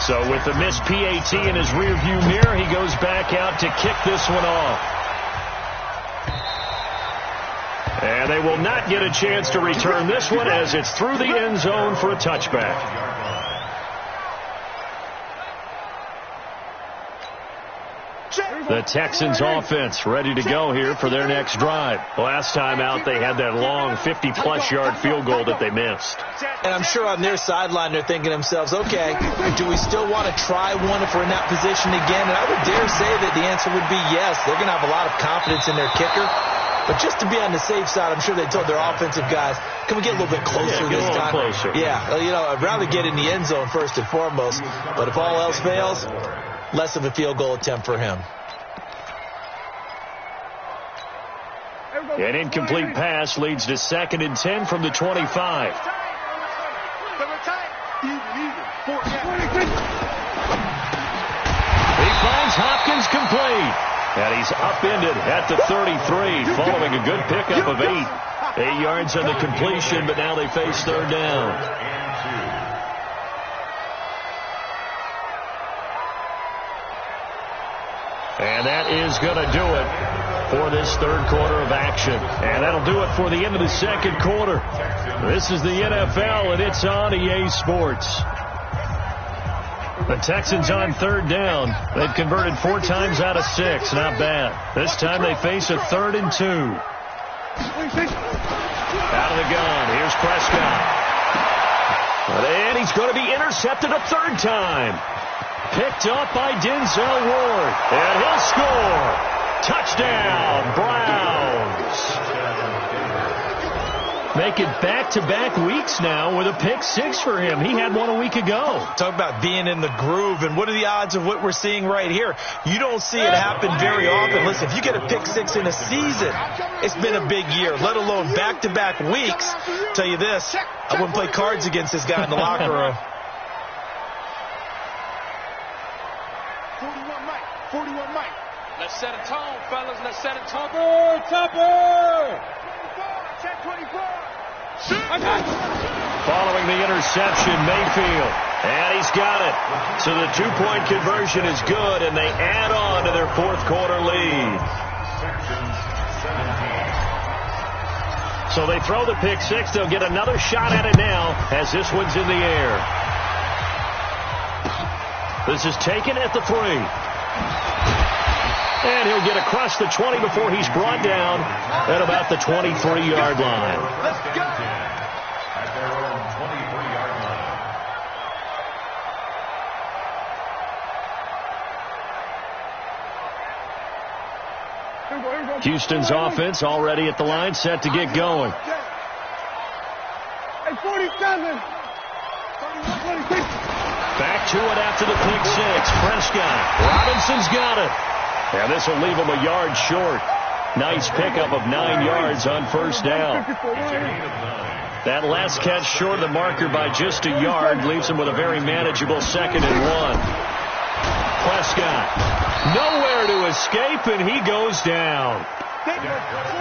[SPEAKER 2] So with the missed PAT in his rearview mirror, he goes back out to kick this one off. And they will not get a chance to return this one, as it's through the end zone for a touchback. The Texans offense ready to go here for their next drive. Last time out, they had that long 50-plus yard field goal that they missed.
[SPEAKER 3] And I'm sure on their sideline, they're thinking to themselves, okay, do we still want to try one if we're in that position again? And I would dare say that the answer would be yes. They're going to have a lot of confidence in their kicker. But just to be on the safe side, I'm sure they told their offensive guys, can we get a little bit closer this time?
[SPEAKER 2] Closer.
[SPEAKER 3] Yeah, I'd rather get in the end zone first and foremost. But if all else fails, less of a field goal attempt for him.
[SPEAKER 2] An incomplete pass leads to 2nd and 10 from the 25.
[SPEAKER 4] He
[SPEAKER 2] finds Hopkins complete. And he's upended at the 33, following a good pickup of 8. 8 yards on the completion, but now they face 3rd down. And that is going to do it for this third quarter of action. And that'll do it for the end of the second quarter. This is the NFL, and it's on EA Sports. The Texans on third down. They've converted 4 times out of 6. Not bad. This time they face a 3rd and 2. Out of the gun. Here's Prescott. And he's going to be intercepted a 3rd time. Picked up by Denzel Ward. And he'll score. Touchdown, Browns. Make it back-to-back weeks now with a pick-6 for him. He had one a week ago.
[SPEAKER 3] Talk about being in the groove, and what are the odds of what we're seeing right here? You don't see it happen very often. Listen, if you get a pick-6 in a season, it's been a big year, let alone back-to-back weeks. Tell you this, I wouldn't play cards against this guy in the locker room.
[SPEAKER 4] 41 Mike.
[SPEAKER 5] Let's set a tone, fellas. Let's set a tone.
[SPEAKER 4] Topper! Check 24.
[SPEAKER 2] Following the interception, Mayfield. And he's got it. So the 2-point conversion is good, and they add on to their fourth quarter lead. So they throw the pick-6. They'll get another shot at it now as this one's in the air. This is taken at the 3. And he'll get across the 20 before he's brought down at about the 23-yard line.
[SPEAKER 1] Let's go. At their own 23-yard line.
[SPEAKER 2] Houston's offense already at the line, set to get going.
[SPEAKER 4] Hey, 47.
[SPEAKER 2] Back to it after the pick-6. Prescott. Robinson's got it. And this will leave him a yard short. Nice pickup of 9 yards on first down. That last catch short of the marker by just a yard leaves him with a very manageable 2nd and 1. Prescott. Nowhere to escape, and he goes down.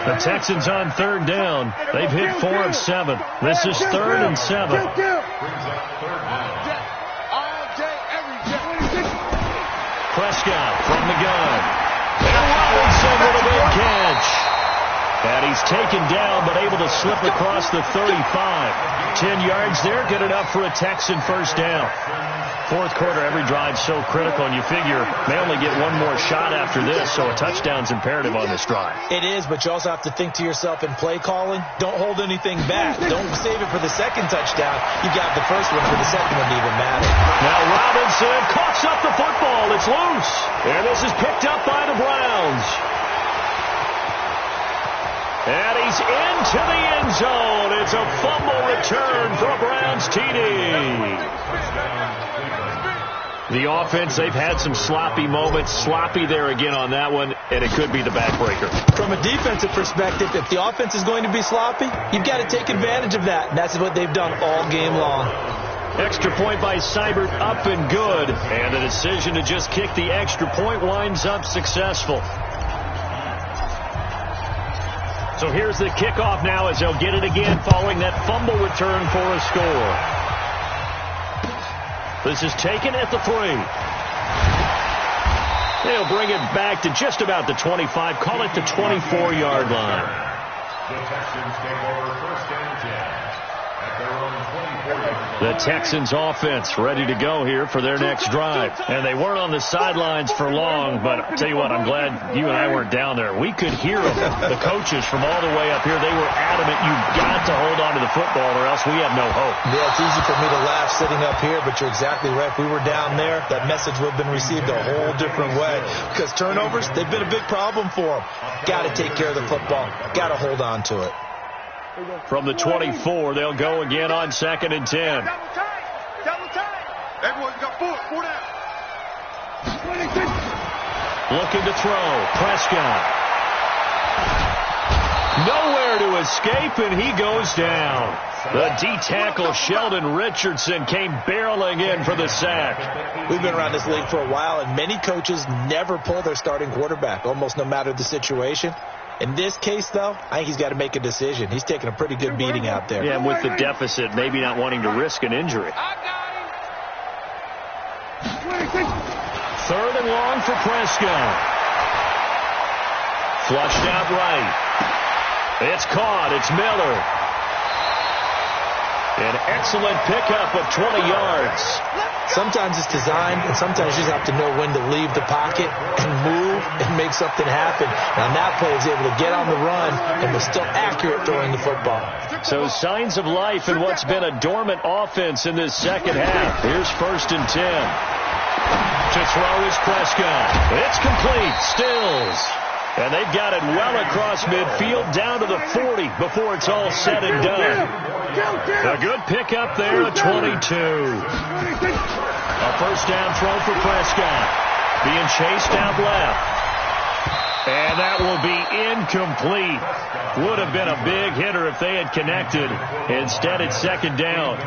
[SPEAKER 2] The Texans on third down. They've hit 4 of 7. This is 3rd and 7. Prescott from the gun. And Robinson with a big catch. And he's taken down, but able to slip across the 35. 10 yards there, good enough for a Texan first down. Fourth quarter, every drive so critical, and you figure they only get one more shot after this, so a touchdown's imperative on this drive.
[SPEAKER 3] It is, but you also have to think to yourself in play calling, don't hold anything back. Don't save it for the second touchdown. You got the first one for the second one to even matter.
[SPEAKER 2] Now Robinson coughs up the football. It's loose. And this is picked up by the Browns. And he's into the end zone. It's a fumble return for a Browns TD. The offense, they've had some sloppy moments. Sloppy there again on that one, and it could be the backbreaker.
[SPEAKER 3] From a defensive perspective, if the offense is going to be sloppy, you've got to take advantage of that. And that's what they've done all game long.
[SPEAKER 2] Extra point by Seibert, up and good. And the decision to just kick the extra point winds up successful. So here's the kickoff now as they'll get it again following that fumble return for a score. This is taken at the 3. They'll bring it back to just about the 25. Call it the 24-yard line.
[SPEAKER 1] The Texans take over 1st and 10 at their own 24-yard line.
[SPEAKER 2] The Texans offense ready to go here for their next drive. And they weren't on the sidelines for long, but I'll tell you what, I'm glad you and I weren't down there. We could hear them, the coaches from all the way up here. They were adamant, you've got to hold on to the football or else we have no hope.
[SPEAKER 3] Yeah, it's easy for me to laugh sitting up here, but you're exactly right. If we were down there, that message would have been received a whole different way. Because turnovers, they've been a big problem for them. Got to take care of the football. Got to hold on to it.
[SPEAKER 2] From the 24, they'll go again on 2nd and 10.
[SPEAKER 4] Double time. Everyone's got 4 down.
[SPEAKER 2] Looking to throw. Prescott. Nowhere to escape, and he goes down. The D-tackle Sheldon Richardson came barreling in for the sack.
[SPEAKER 3] We've been around this league for a while, and many coaches never pull their starting quarterback, almost no matter the situation. In this case, though, I think he's got to make a decision. He's taking a pretty good beating out there.
[SPEAKER 2] Yeah, and with the deficit, maybe not wanting to risk an injury. 3rd and long for Prescott. Flushed out right. It's caught. It's Miller. An excellent pickup of 20 yards.
[SPEAKER 3] Sometimes it's designed, and sometimes you just have to know when to leave the pocket and move and make something happen. Now, that play is able to get on the run and was still accurate throwing the football.
[SPEAKER 2] So signs of life in what's been a dormant offense in this second half. Here's 1st and 10. To throw is Prescott. It's complete. Stills. And they've got it well across midfield down to the 40 before it's all said and done. A good pickup there at 22. A first down throw for Prescott. Being chased out left. And that will be incomplete. Would have been a big hitter if they had connected. Instead, it's 2nd down.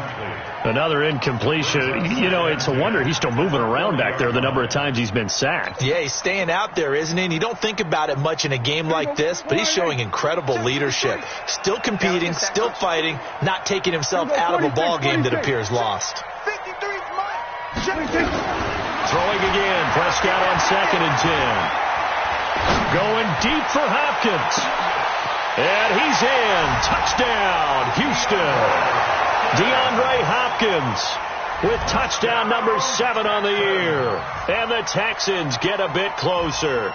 [SPEAKER 2] Another incompletion. You know, it's a wonder he's still moving around back there the number of times he's been sacked.
[SPEAKER 3] Yeah, he's staying out there, isn't he? And you don't think about it much in a game like this, but he's showing incredible leadership. Still competing, still fighting, not taking himself out of a ball game that appears lost.
[SPEAKER 2] Throwing again. Prescott on 2nd and 10. Going deep for Hopkins. And he's in. Touchdown, Houston. DeAndre Hopkins with touchdown number 7 on the year. And the Texans get a bit closer.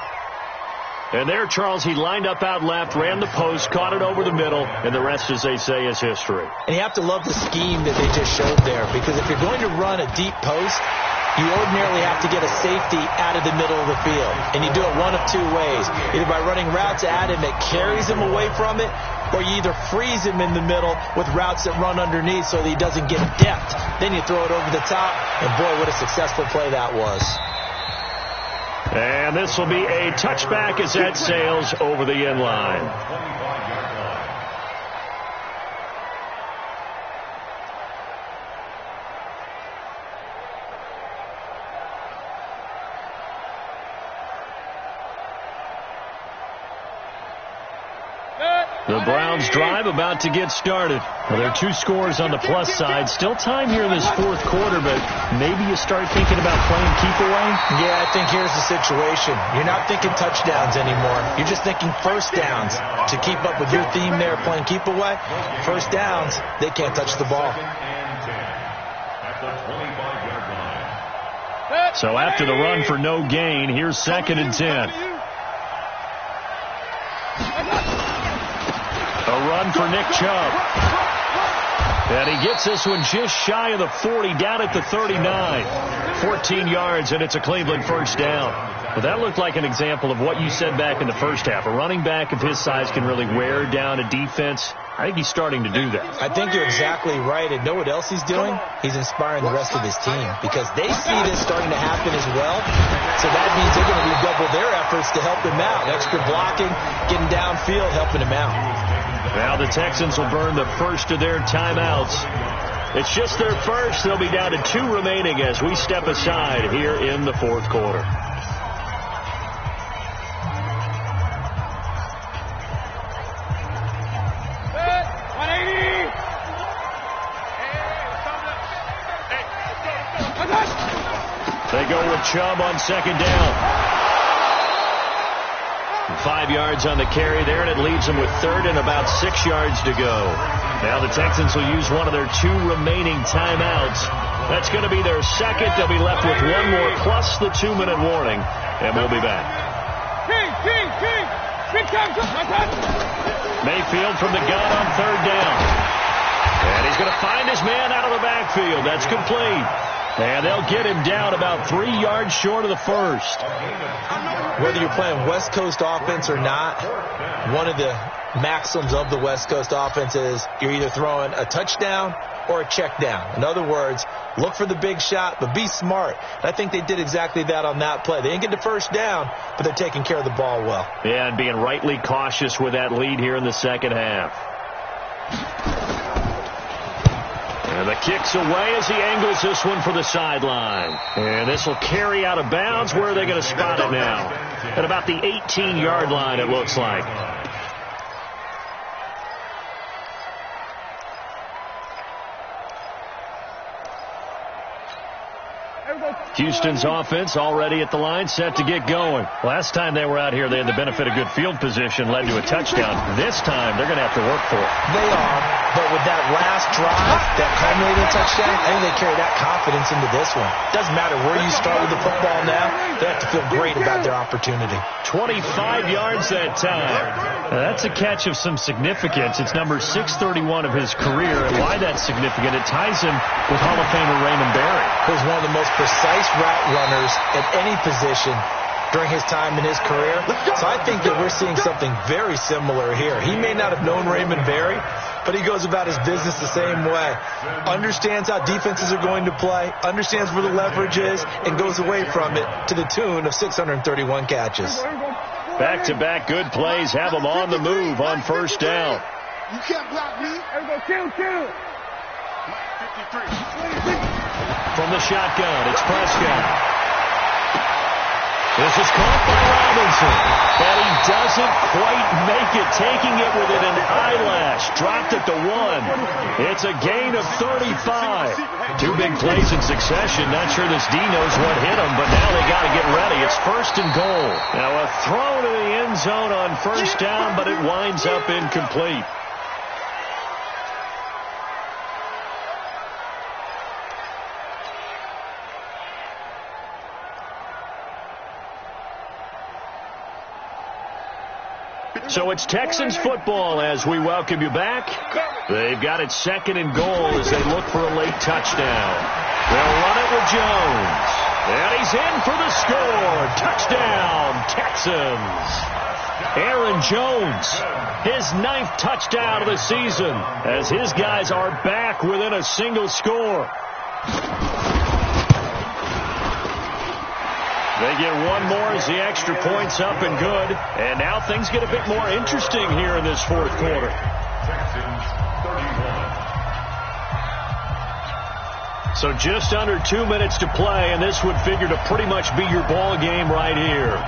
[SPEAKER 2] And there, Charles, he lined up out left, ran the post, caught it over the middle, and the rest, as they say, is history.
[SPEAKER 3] And you have to love the scheme that they just showed there, because if you're going to run a deep post, you ordinarily have to get a safety out of the middle of the field. And you do it one of two ways. Either by running routes at him that carries him away from it, or you either freeze him in the middle with routes that run underneath so that he doesn't get depth. Then you throw it over the top, and boy, what a successful play that was.
[SPEAKER 2] And this will be a touchback as that sails over the end line. The Browns drive about to get started. Well, there are 2 scores on the plus side. Still time here in this 4th quarter, but maybe you start thinking about playing keep away?
[SPEAKER 3] Yeah, I think here's the situation. You're not thinking touchdowns anymore. You're just thinking first downs. To keep up with your theme there, playing keep away, first downs, they can't touch the ball.
[SPEAKER 2] So after the run for no gain, here's 2nd and 10. A run for Nick Chubb. And he gets this one just shy of the 40, down at the 39. 14 yards, and it's a Cleveland first down. Well, that looked like an example of what you said back in the first half. A running back of his size can really wear down a defense. I think he's starting to do that.
[SPEAKER 3] I think you're exactly right. And know what else he's doing? He's inspiring the rest of his team because they see this starting to happen as well. So that means they're going to redouble their efforts to help him out. Extra blocking, getting downfield, helping him out.
[SPEAKER 2] Now the Texans will burn the first of their timeouts. It's just their first. They'll be down to 2 remaining as we step aside here in the 4th quarter. They go with Chubb on 2nd down. 5 yards on the carry there, and it leaves them with 3rd and about 6 yards to go. Now the Texans will use one of their 2 remaining timeouts. That's going to be their 2nd. They'll be left with 1 more plus the 2-minute warning, and we'll be back. Mayfield from the gun on 3rd down. And he's going to find his man out of the backfield. That's complete. And they'll get him down about 3 yards short of the first.
[SPEAKER 3] Whether you're playing West Coast offense or not, one of the maxims of the West Coast offense is you're either throwing a touchdown or a check down. In other words, look for the big shot, but be smart. And I think they did exactly that on that play. They didn't get the first down, but they're taking care of the ball well.
[SPEAKER 2] Yeah, and being rightly cautious with that lead here in the second half. And the kick's away as he angles this one for the sideline. And this will carry out of bounds. Where are they going to spot it now? At about the 18-yard line, it looks like. Houston's offense already at the line, set to get going. Last time they were out here, they had the benefit of good field position, led to a touchdown. This time, they're going to have to work for it.
[SPEAKER 3] They are, but with that last drive, that culminating touchdown, I think they carry that confidence into this one. Doesn't matter where you start with the football now, they have to feel great about their opportunity.
[SPEAKER 2] 25 yards that time. That's a catch of some significance. It's number 631 of his career, and why that's significant, it ties him with Hall of Famer Raymond Berry,
[SPEAKER 3] who's one of the most precise route runners at any position during his time in his career. So I think that we're seeing something very similar here. He may not have known Raymond Berry, but he goes about his business the same way. Understands how defenses are going to play, understands where the leverage is, and goes away from it to the tune of 631 catches.
[SPEAKER 2] Back-to-back good plays have him on the move on first down.
[SPEAKER 4] You can't block me. Kill.
[SPEAKER 2] From the shotgun, it's Prescott. This is caught by Robinson, but he doesn't quite make it, taking it within an eyelash. Dropped at the 1. It's a gain of 35. Two big plays in succession. Not sure this D knows what hit him, but now they got to get ready. It's first and goal. Now a throw to the end zone on first down, but it winds up incomplete. So it's Texans football as we welcome you back. They've got it second and goal as they look for a late touchdown. They'll run it with Jones. And he's in for the score. Touchdown, Texans. Aaron Jones, his 9th touchdown of the season as his guys are back within a single score. They get one more as the extra point's up and good. And now things get a bit more interesting here in this fourth quarter.
[SPEAKER 1] Texans 31.
[SPEAKER 2] So just under 2 minutes to play, and this would figure to pretty much be your ball game right here.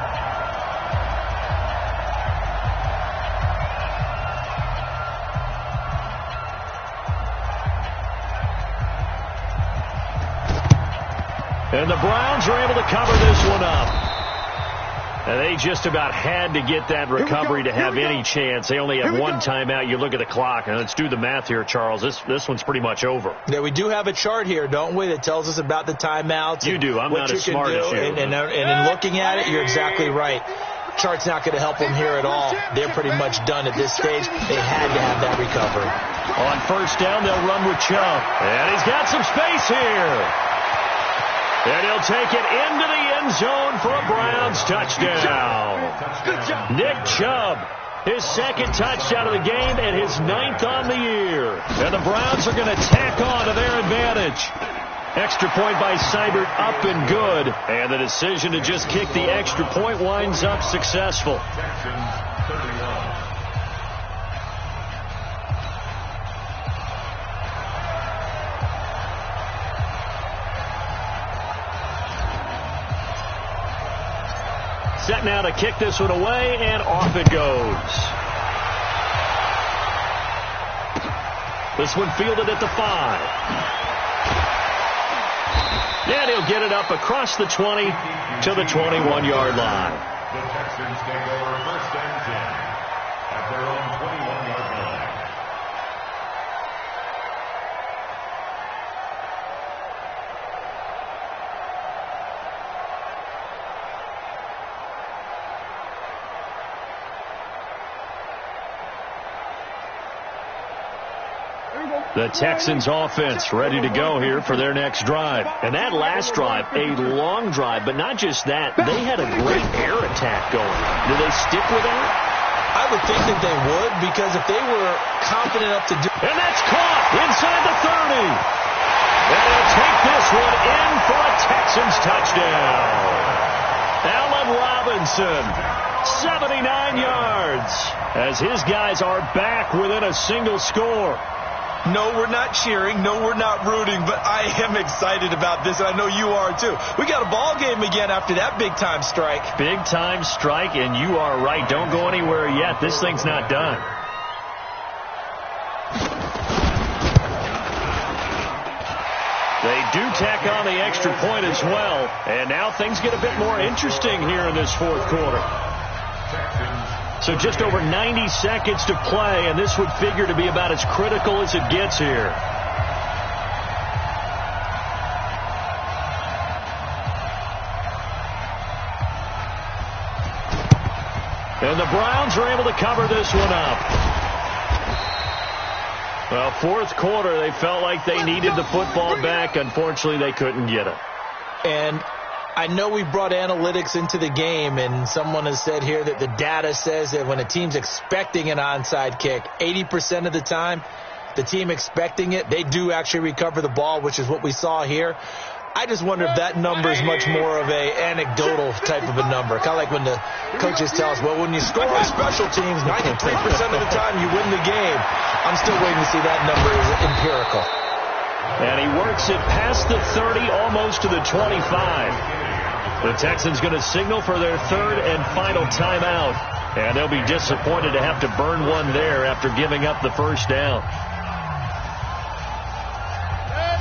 [SPEAKER 2] And the Browns are able to cover this one up. And they just about had to get that recovery to have any chance. They only have one timeout. You look at the clock, and let's do the math here, Charles. This one's pretty much over.
[SPEAKER 3] Yeah, we do have a chart here, don't we, that tells us about the timeouts.
[SPEAKER 2] You do. I'm not as smart as you.
[SPEAKER 3] And in looking at it, you're exactly right. Chart's not going to help them here at all. They're pretty much done at this stage. They had to have that recovery.
[SPEAKER 2] On first down, they'll run with Chubb. And he's got some space here. And he'll take it into the end zone for a Browns touchdown. Nick Chubb, his 2nd touchdown of the game and his 9th on the year. And the Browns are going to tack on to their advantage. Extra point by Seibert, up and good. And the decision to just kick the extra point winds up successful.
[SPEAKER 1] Texans 31.
[SPEAKER 2] Set now to kick this one away, and off it goes. This one fielded at the 5. And he'll get it up across the 20 to the 21-yard line.
[SPEAKER 1] The Texans take over first and 10 at their own 21-yard line.
[SPEAKER 2] The Texans offense ready to go here for their next drive. And that last drive, a long drive, but not just that. They had a great air attack going. Do they stick with that?
[SPEAKER 3] I would think that they would, because if they were confident enough to do...
[SPEAKER 2] And that's caught inside the 30. And he'll take this one in for a Texans touchdown. Allen Robinson, 79 yards, as his guys are back within a single score.
[SPEAKER 3] No, we're not cheering. No, we're not rooting. But I am excited about this, and I know you are too. We got a ball game again after that big-time strike.
[SPEAKER 2] Big-time strike, and you are right. Don't go anywhere yet. This thing's not done. They do tack on the extra point as well. And now things get a bit more interesting here in this fourth quarter. So just over 90 seconds to play, and this would figure to be about as critical as it gets here. And the Browns are able to cover this one up. Well, fourth quarter, they felt like they needed the football back. Unfortunately, they couldn't get it.
[SPEAKER 3] And I know we brought analytics into the game, and someone has said here that the data says that when a team's expecting an onside kick, 80% of the time, the team expecting it, they do actually recover the ball, which is what we saw here. I just wonder if that number is much more of a anecdotal type of a number. Kind of like when the coaches tell us, well, when you score on special teams, 93% of the time you win the game. I'm still waiting to see that number is empirical.
[SPEAKER 2] And he works it past the 30, almost to the 25. The Texans going to signal for their third and final timeout. And they'll be disappointed to have to burn one there after giving up the first down.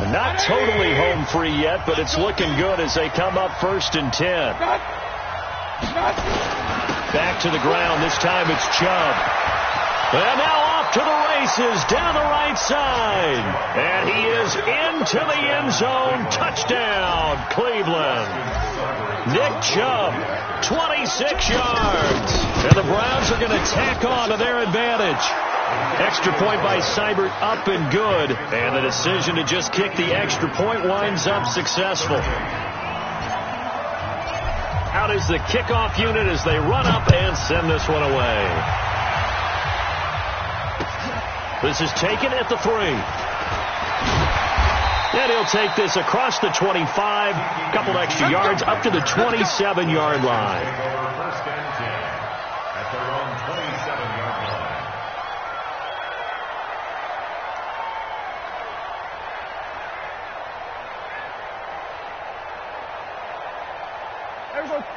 [SPEAKER 2] Not totally home free yet, but it's looking good as they come up 1st and 10. Back to the ground. This time it's Chubb. And now off to the races down the right side. And he is into the end zone. Touchdown, Cleveland. Nick Chubb, 26 yards. And the Browns are going to tack on to their advantage. Extra point by Seibert up and good. And the decision to just kick the extra point winds up successful. Out is the kickoff unit as they run up and send this one away. This is taken at the 3. And he'll take this across the 25. A couple extra yards up to the 27-yard line.
[SPEAKER 1] First and 10 at their own 27-yard line.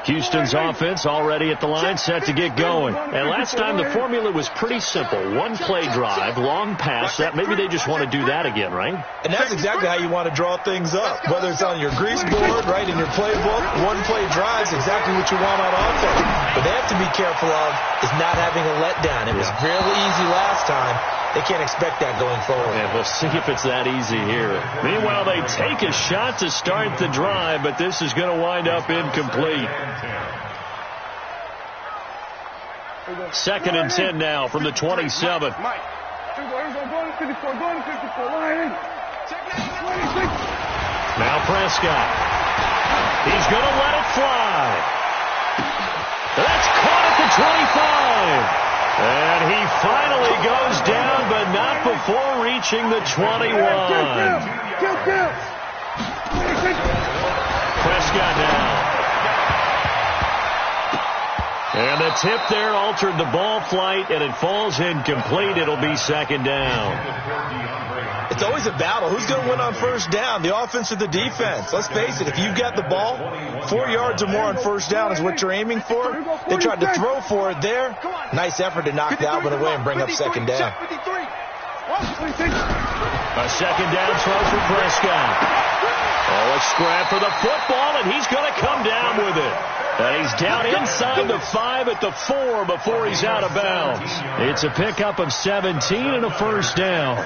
[SPEAKER 2] Houston's offense already at the line, set to get going. And last time the formula was pretty simple. One play drive, long pass. That maybe they just want to do that again, right?
[SPEAKER 3] And that's exactly how you want to draw things up. Whether it's on your grease board, right, in your playbook, one play drive is exactly what you want on offense. But they have to be careful of is not having a letdown. It was really easy last time. They can't expect that going forward.
[SPEAKER 2] And we'll see if it's that easy here. Meanwhile, they take a shot to start the drive, but this is going to wind up incomplete. 2nd and 10 now from the 27. Now Prescott. He's going to let it fly. That's caught at the 25. And he finally goes down, but not before reaching the 21. Prescott now. And the tip there altered the ball flight, and it falls incomplete. It'll be 2nd down.
[SPEAKER 3] It's always a battle. Who's going to win on first down, the offense or the defense? Let's face it, if you've got the ball, 4 yards or more on first down is what you're aiming for. They tried to throw for it there. Nice effort to knock that one away and bring up 2nd down.
[SPEAKER 2] A 2nd down throw for Prescott. Oh, a scrap for the football, and he's going to come down with it. And he's down inside the 5 at the 4 before he's out of bounds. It's a pickup of 17 and a first down.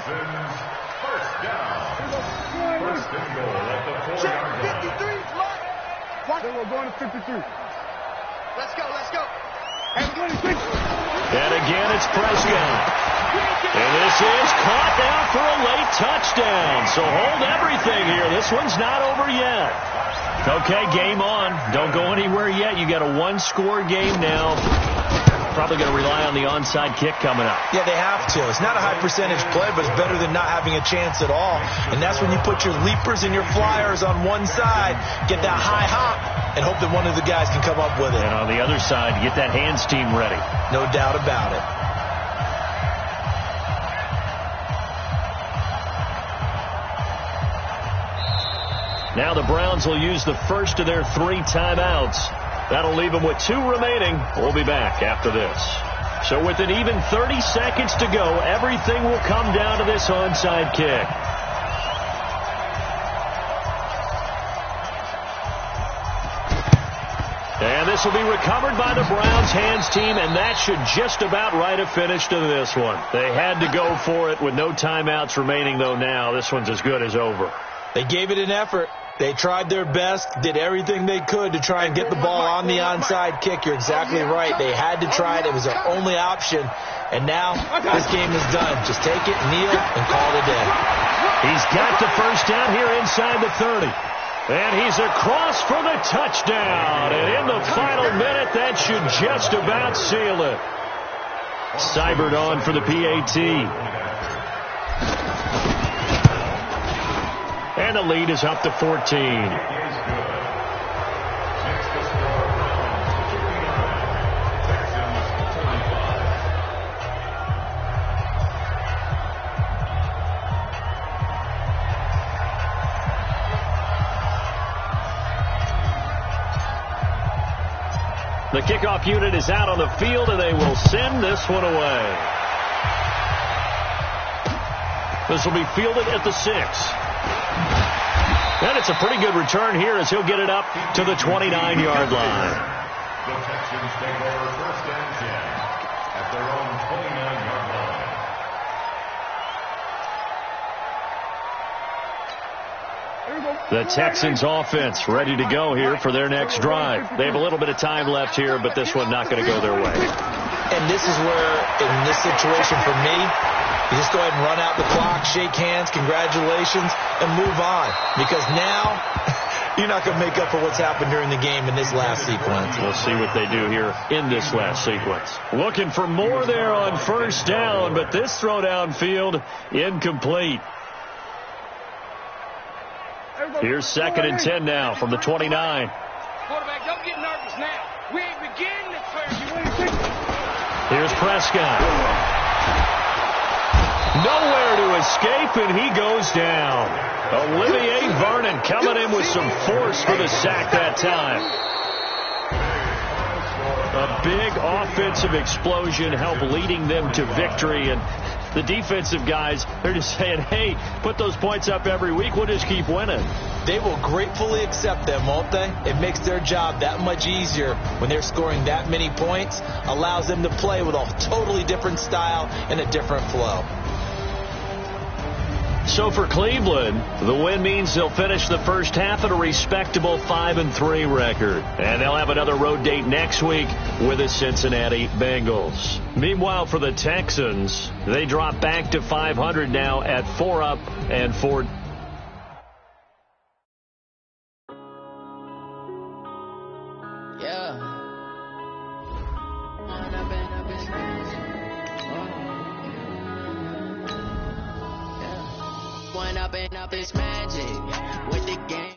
[SPEAKER 4] We're going to 53. Let's go, let's go.
[SPEAKER 2] And again, it's Prescott. And this is caught now for a late touchdown. So hold everything here. This one's not over yet. Okay, game on. Don't go anywhere yet. You got a one-score game now. Probably going to rely on the onside kick coming up.
[SPEAKER 3] Yeah, they have to. It's not a high percentage play, but it's better than not having a chance at all. And that's when you put your leapers and your flyers on one side, get that high hop, and hope that one of the guys can come up with it.
[SPEAKER 2] And on the other side, get that hands team ready.
[SPEAKER 3] No doubt about it.
[SPEAKER 2] Now the Browns will use the first of their 3 timeouts. That'll leave them with 2 remaining. We'll be back after this. So with an even 30 seconds to go, everything will come down to this onside kick. This will be recovered by the Browns hands team, and that should just about write a finish to this one. They had to go for it with no timeouts remaining, though now this one's as good as over.
[SPEAKER 3] They gave it an effort. They tried their best, did everything they could to try and get the ball on the onside kick. You're exactly right. They had to try it. It was their only option. And now this game is done. Just take it, kneel, and call it a day.
[SPEAKER 2] He's got the first down here inside the 30. And he's across for the touchdown. And in the final minute, that should just about seal it. Seibert on for the PAT. And the lead is up to 14. The kickoff unit is out on the field, and they will send this one away. This will be fielded at the 6. And it's a pretty good return here as he'll get it up to the 29-yard line.
[SPEAKER 1] The Texans take over first and 10 at their own 29-yard line.
[SPEAKER 2] The Texans offense ready to go here for their next drive. They have a little bit of time left here, but this one not going to go their way.
[SPEAKER 3] And this is where, in this situation for me, you just go ahead and run out the clock, shake hands, congratulations, and move on. Because now, you're not going to make up for what's happened during the game in this last sequence.
[SPEAKER 2] We'll see what they do here in this last sequence. Looking for more there on first down, but this throw downfield incomplete. Here's 2nd and 10 now from the 29.
[SPEAKER 5] Quarterback, don't get nervous now. We ain't beginning this first.
[SPEAKER 2] Here's Prescott. Nowhere to escape, and he goes down. Olivier Vernon coming in with some force for the sack that time. A big offensive explosion helped leading them to victory, and the defensive guys, they're just saying, hey, put those points up every week. We'll just keep winning.
[SPEAKER 3] They will gratefully accept them, won't they? It makes their job that much easier when they're scoring that many points. Allows them to play with a totally different style and a different flow.
[SPEAKER 2] So for Cleveland, the win means they'll finish the first half at a respectable 5-3 record. And they'll have another road date next week with the Cincinnati Bengals. Meanwhile, for the Texans, they drop back to 500 now at 4-up and 4.
[SPEAKER 6] Up it's magic with the game.